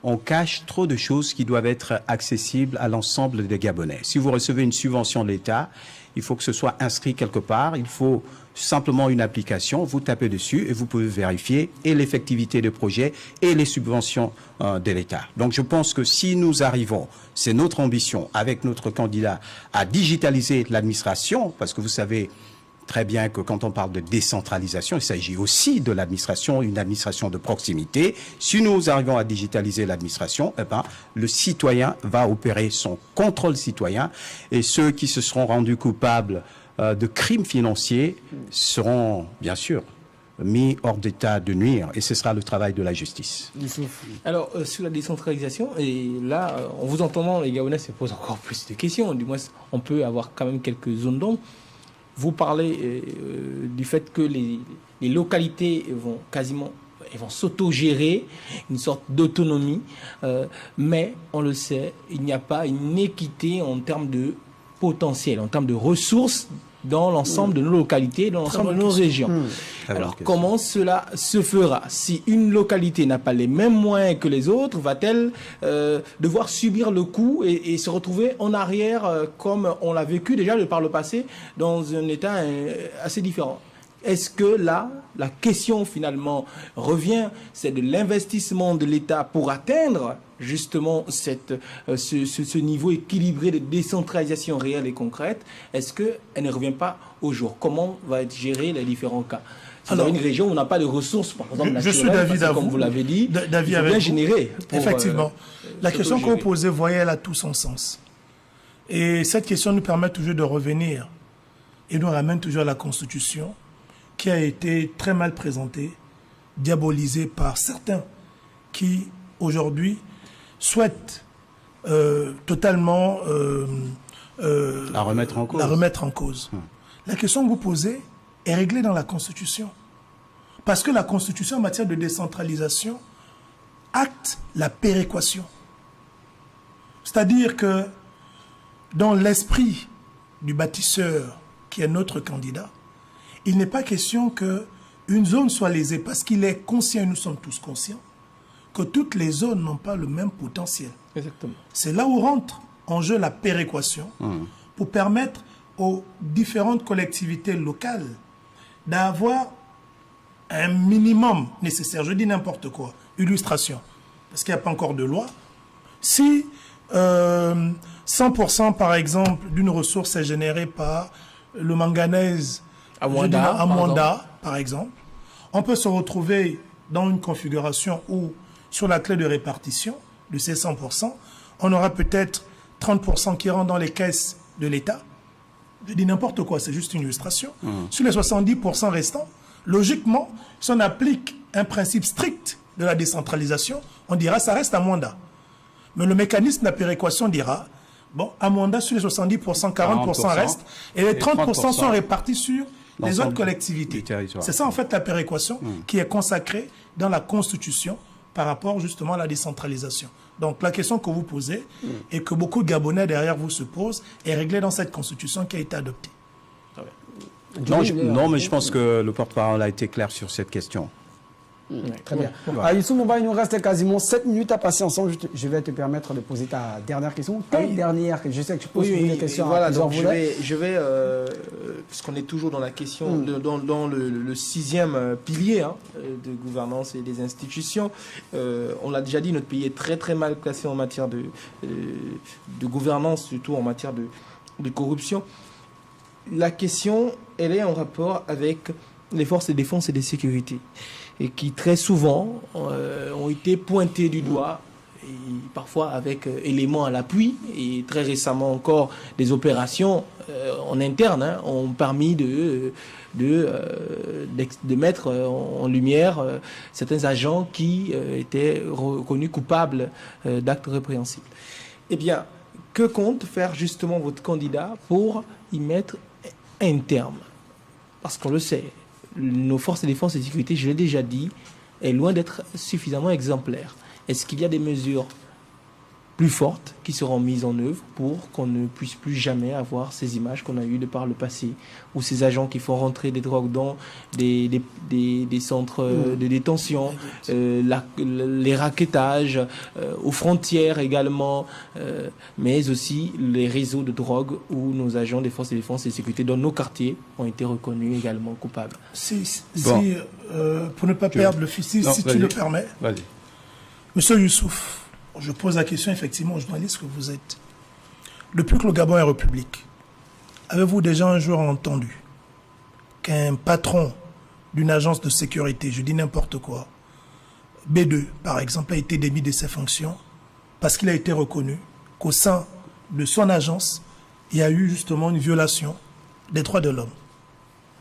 on cache trop de choses qui doivent être accessibles à l'ensemble des Gabonais. Si vous recevez une subvention de l'État, il faut que ce soit inscrit quelque part, il faut simplement une application, vous tapez dessus et vous pouvez vérifier et l'effectivité des projets et les subventions de l'État. Donc je pense que si nous arrivons, c'est notre ambition avec notre candidat, à digitaliser l'administration, parce que vous savez très bien que quand on parle de décentralisation, il s'agit aussi de l'administration, une administration de proximité. Si nous arrivons à digitaliser l'administration, eh ben, le citoyen va opérer son contrôle citoyen et ceux qui se seront rendus coupables de crimes financiers seront, bien sûr, mis hors d'état de nuire. Et ce sera le travail de la justice. Alors, sur la décentralisation, et là, en vous entendant, les Gabonais se posent encore plus de questions. Du moins, on peut avoir quand même quelques zones d'ombre. Vous parlez du fait que les localités vont quasiment s'auto-gérer, une sorte d'autonomie, mais on le sait, il n'y a pas une équité en termes de potentiel, en termes de ressources dans l'ensemble de nos localités, dans l'ensemble de nos régions. Alors, comment cela se fera? Si une localité n'a pas les mêmes moyens que les autres, va-t-elle devoir subir le coup et se retrouver en arrière, comme on l'a vécu déjà par le passé, dans un état assez différent? Est-ce que là, la question finalement revient, c'est de l'investissement de l'État pour atteindre justement ce niveau équilibré de décentralisation réelle et concrète? Est-ce qu'elle ne revient pas au jour? Comment va être géré les différents cas? Si vous avez une région où on n'a pas de ressources, par exemple, naturelles, je suis d'avis avec comme vous l'avez dit, d'avis il faut bien générer. Effectivement. La question que vous posez, voyez, elle a tout son sens. Et cette question nous permet toujours de revenir et nous ramène toujours à la Constitution, qui a été très mal présentée, diabolisée par certains qui, aujourd'hui, souhaitent totalement la remettre en cause. La question que vous posez est réglée dans la Constitution. Parce que la Constitution, en matière de décentralisation, acte la péréquation. C'est-à-dire que dans l'esprit du bâtisseur, qui est notre candidat, il n'est pas question qu'une zone soit lésée, parce qu'il est conscient, et nous sommes tous conscients, que toutes les zones n'ont pas le même potentiel. Exactement. C'est là où rentre en jeu la péréquation, pour permettre aux différentes collectivités locales d'avoir un minimum nécessaire. Je dis n'importe quoi. Illustration. Parce qu'il n'y a pas encore de loi. Si 100% par exemple d'une ressource est générée par le manganèse à Mwanda, par exemple, on peut se retrouver dans une configuration où, sur la clé de répartition de ces 100%, on aura peut-être 30% qui rentrent dans les caisses de l'État. Je dis n'importe quoi, c'est juste une illustration. Sur les 70% restants, logiquement, si on applique un principe strict de la décentralisation, on dira ça reste à Mwanda. Mais le mécanisme de la péréquation dira, bon, à Mwanda, sur les 70%, 40% restent, et les 30% sont répartis sur les autres collectivités. C'est ça en fait la péréquation qui est consacrée dans la Constitution par rapport justement à la décentralisation. Donc la question que vous posez et que beaucoup de Gabonais derrière vous se posent est réglée dans cette Constitution qui a été adoptée. Non, mais je pense que le porte-parole a été clair sur cette question. Très bien. Youssouf Mouba, il nous reste quasiment 7 minutes à passer ensemble. Je vais te permettre de poser ta dernière question. Dernière, je sais que tu poses des questions. Voilà, donc je vais puisqu'on est toujours dans la question, dans le 6e pilier de gouvernance et des institutions. On l'a déjà dit, notre pays est très très mal classé en matière de gouvernance, surtout en matière de corruption. La question, elle est en rapport avec les forces de défense et de sécurité, et qui très souvent ont été pointés du doigt, et parfois avec éléments à l'appui, et très récemment encore des opérations en interne ont permis de mettre en lumière certains agents qui étaient reconnus coupables d'actes répréhensibles. Eh bien, que compte faire justement votre candidat pour y mettre un terme? Parce qu'on le sait, nos forces de défense et de sécurité, je l'ai déjà dit, est loin d'être suffisamment exemplaire. Est-ce qu'il y a des mesures plus fortes qui seront mises en œuvre pour qu'on ne puisse plus jamais avoir ces images qu'on a eues de par le passé, ou ces agents qui font rentrer des drogues dans des centres de détention, les racketages, aux frontières également, mais aussi les réseaux de drogue où nos agents des forces de défense et de sécurité dans nos quartiers ont été reconnus également coupables. Pour ne pas perdre le fil, si tu le permets, Monsieur Youssouf, je pose la question effectivement aux journalistes que vous êtes. Depuis que le Gabon est république, avez-vous déjà un jour entendu qu'un patron d'une agence de sécurité, je dis n'importe quoi, B2 par exemple, a été démis de ses fonctions parce qu'il a été reconnu qu'au sein de son agence, il y a eu justement une violation des droits de l'homme?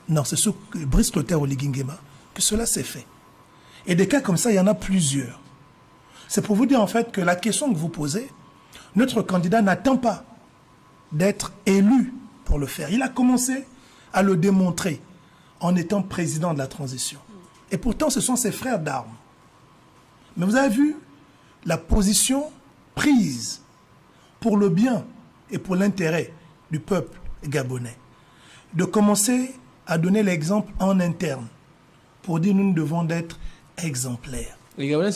Non, c'est sur Brice Clotaire Oligui Nguema que cela s'est fait. Et des cas comme ça, il y en a plusieurs. C'est pour vous dire en fait que la question que vous posez, notre candidat n'attend pas d'être élu pour le faire. Il a commencé à le démontrer en étant président de la transition. Et pourtant, ce sont ses frères d'armes. Mais vous avez vu la position prise pour le bien et pour l'intérêt du peuple gabonais. de commencer à donner l'exemple en interne pour dire nous devons être exemplaires. Les Gabonais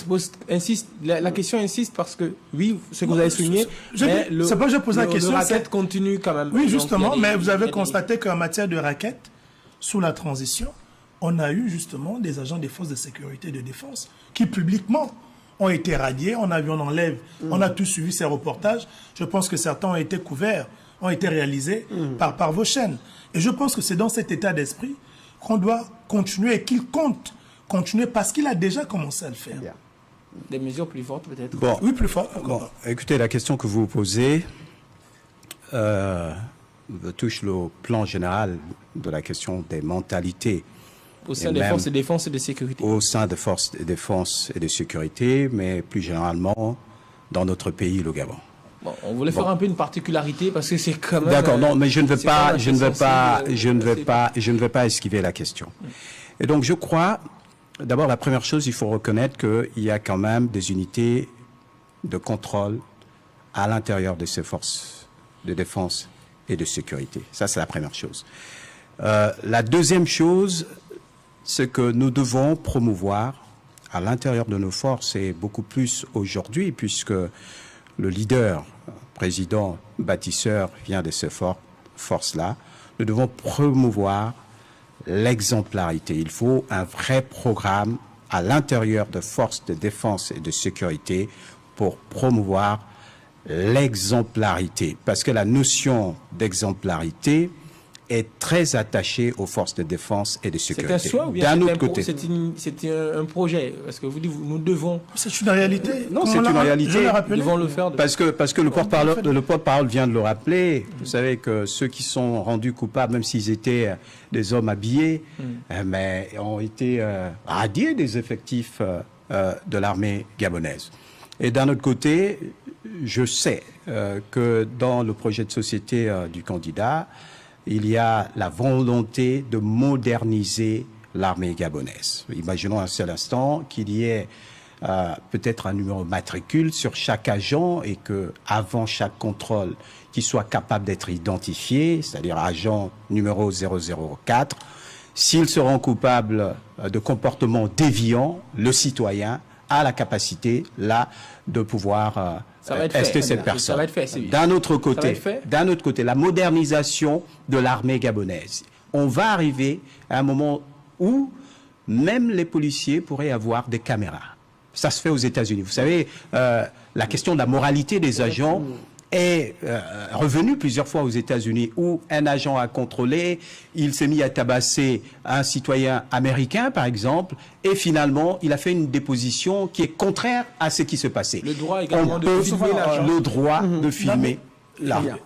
la question insiste parce que, oui, ce que vous avez souligné, c'est pas que je pose la question. Le racket continue quand même. Oui, justement, mais vous avez constaté qu'en matière de racket, sous la transition, on a eu justement des agents des forces de sécurité et de défense qui publiquement ont été radiés, on enlève, on a tous suivi ces reportages. Je pense que certains ont été couverts, ont été réalisés par vos chaînes. Et je pense que c'est dans cet état d'esprit qu'on doit continuer et qu'il compte continuer parce qu'il a déjà commencé à le faire. Bien. Des mesures plus fortes peut-être. Bon, oui, plus fortes. Bon, écoutez, la question que vous posez touche le plan général de la question des mentalités. Au sein des forces de défense et de sécurité. Au sein des forces de défense et de sécurité, mais plus généralement dans notre pays, le Gabon. Bon, on voulait faire un peu une particularité parce que c'est quand même. D'accord, non, mais je ne veux pas esquiver la question. Et donc, je crois, d'abord, la première chose, il faut reconnaître qu'il y a quand même des unités de contrôle à l'intérieur de ces forces de défense et de sécurité. Ça, c'est la première chose. La deuxième chose, c'est que nous devons promouvoir à l'intérieur de nos forces, et beaucoup plus aujourd'hui, puisque le leader, président, bâtisseur vient de ces forces-là, nous devons promouvoir l'exemplarité. Il faut un vrai programme à l'intérieur de forces de défense et de sécurité pour promouvoir l'exemplarité. Parce que la notion d'exemplarité est très attachée aux forces de défense et de sécurité. C'est un choix ou bien d'un autre côté? C'est un projet. Parce que vous dites, nous devons. C'est une réalité. Non, c'est une réalité. Nous devons le faire. Parce que le porte-parole vient de le rappeler. Vous savez que ceux qui sont rendus coupables, même s'ils étaient des hommes habillés, mais ont été radiés des effectifs de l'armée gabonaise. Et d'un autre côté, je sais que dans le projet de société du candidat, il y a la volonté de moderniser l'armée gabonaise. Imaginons un seul instant qu'il y ait peut-être un numéro matricule sur chaque agent et que avant chaque contrôle, qu'il soit capable d'être identifié, c'est-à-dire agent numéro 004. S'ils seront coupables de comportements déviants, le citoyen a la capacité là de pouvoir tester cette personne. Ça va être fait, c'est bien. D'un autre côté, la modernisation de l'armée gabonaise. On va arriver à un moment où même les policiers pourraient avoir des caméras. Ça se fait aux États-Unis. Vous savez, la question de la moralité des agents est revenue plusieurs fois aux États-Unis, où un agent a contrôlé, il s'est mis à tabasser un citoyen américain, par exemple, et finalement, il a fait une déposition qui est contraire à ce qui se passait. Le droit également de filmer l'agent. Le droit de filmer l'agent.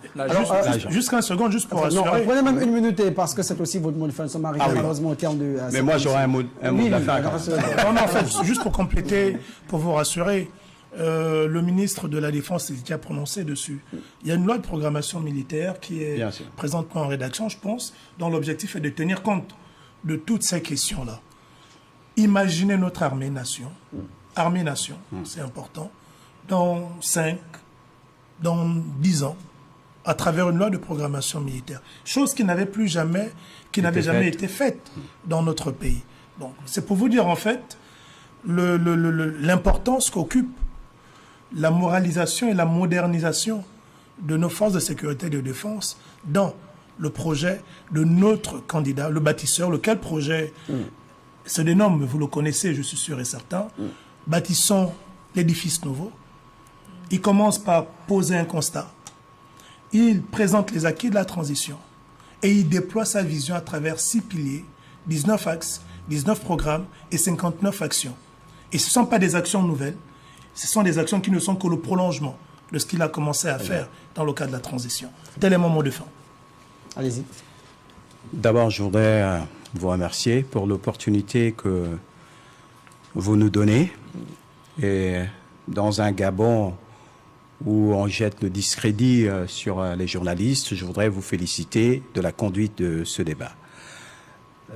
Juste un second, juste pour assurer. Prenez même une minute, parce que c'est aussi votre mot de fin. Nous sommes arrivés malheureusement au terme de... Mais moi, j'aurais un mot de la fin. Non, en fait, juste pour compléter, pour vous rassurer, le ministre de la Défense s'est déjà prononcé dessus. Il y a une loi de programmation militaire qui est présentement en rédaction, je pense, dont l'objectif est de tenir compte de toutes ces questions-là. Imaginez notre armée-nation. Armée-nation, c'est important. Dans 5, dans 10 ans, à travers une loi de programmation militaire. Chose qui n'avait jamais été faite dans notre pays. Donc, c'est pour vous dire, en fait, l'importance qu'occupe la moralisation et la modernisation de nos forces de sécurité et de défense dans le projet de notre candidat, le bâtisseur, lequel projet se dénomme, vous le connaissez, je suis sûr et certain. Bâtissons l'édifice nouveau. Il commence par poser un constat. Il présente les acquis de la transition et il déploie sa vision à travers 6 piliers, 19 axes, 19 programmes et 59 actions. Et ce ne sont pas des actions nouvelles, ce sont des actions qui ne sont que le prolongement de ce qu'il a commencé à faire dans le cadre de la transition. Tel est mon mot de fin. Allez-y. D'abord, je voudrais vous remercier pour l'opportunité que vous nous donnez. Et dans un Gabon où on jette le discrédit sur les journalistes, je voudrais vous féliciter de la conduite de ce débat.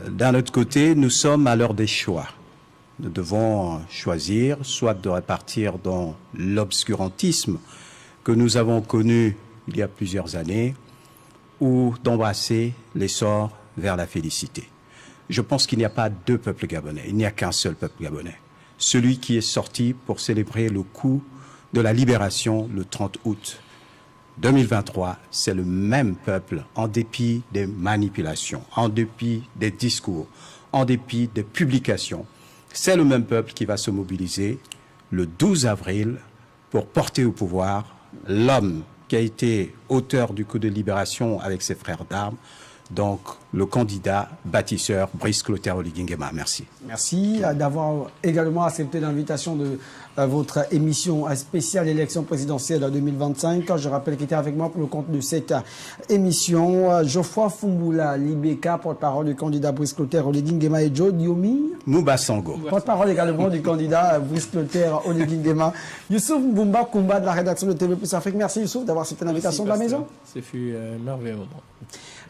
D'un autre côté, nous sommes à l'heure des choix. Nous devons choisir soit de repartir dans l'obscurantisme que nous avons connu il y a plusieurs années, ou d'embrasser l'essor vers la félicité. Je pense qu'il n'y a pas deux peuples gabonais, il n'y a qu'un seul peuple gabonais. Celui qui est sorti pour célébrer le coup de la libération le 30 août 2023, c'est le même peuple en dépit des manipulations, en dépit des discours, en dépit des publications. C'est le même peuple qui va se mobiliser le 12 avril pour porter au pouvoir l'homme qui a été auteur du coup de libération avec ses frères d'armes, donc le candidat bâtisseur Brice Clotaire Oligui Nguema. Merci. Merci d'avoir également accepté l'invitation de votre émission spéciale élection présidentielle 2025. Je rappelle qu'il était avec moi pour le compte de cette émission Geoffroy Fumboula Libeka, porte-parole du candidat Brice Clotaire Oligui Nguema, et Joe Diomi Mouba Sango, porte-parole également du candidat Brice Clotaire Oligui Nguema. Youssouf Boumba Koumba de la rédaction de TV Plus Afrique. Merci Youssouf d'avoir accepté l'invitation de la maison. Ce fut un merveilleux moment.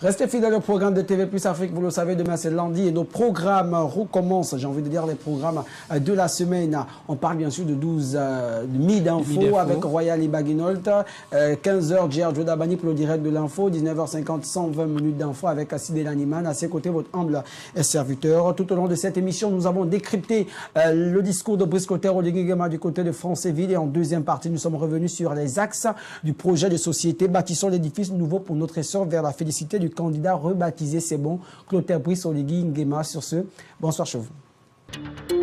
Restez fidèles au programme de TV Plus Afrique. Vous le savez, demain c'est lundi et nos programmes recommencent. J'ai envie de dire les programmes de la semaine. On parle bien sûr de 12 Midi Info avec Royal Ibaguinolt. 15h, Gérard Jodabani pour le direct de l'info. 19h50, 120 minutes d'info avec Assidé Laniman. À ses côtés, votre humble serviteur. Tout au long de cette émission, nous avons décrypté le discours de Brice Clotaire Oligui Nguema du côté de Franceville. Et en deuxième partie, nous sommes revenus sur les axes du projet de société Bâtissons l'édifice nouveau pour notre essor vers la félicité du candidat rebaptisé, c'est bon, Clotaire Brice Oligui Nguema. Sur ce, bonsoir chez vous.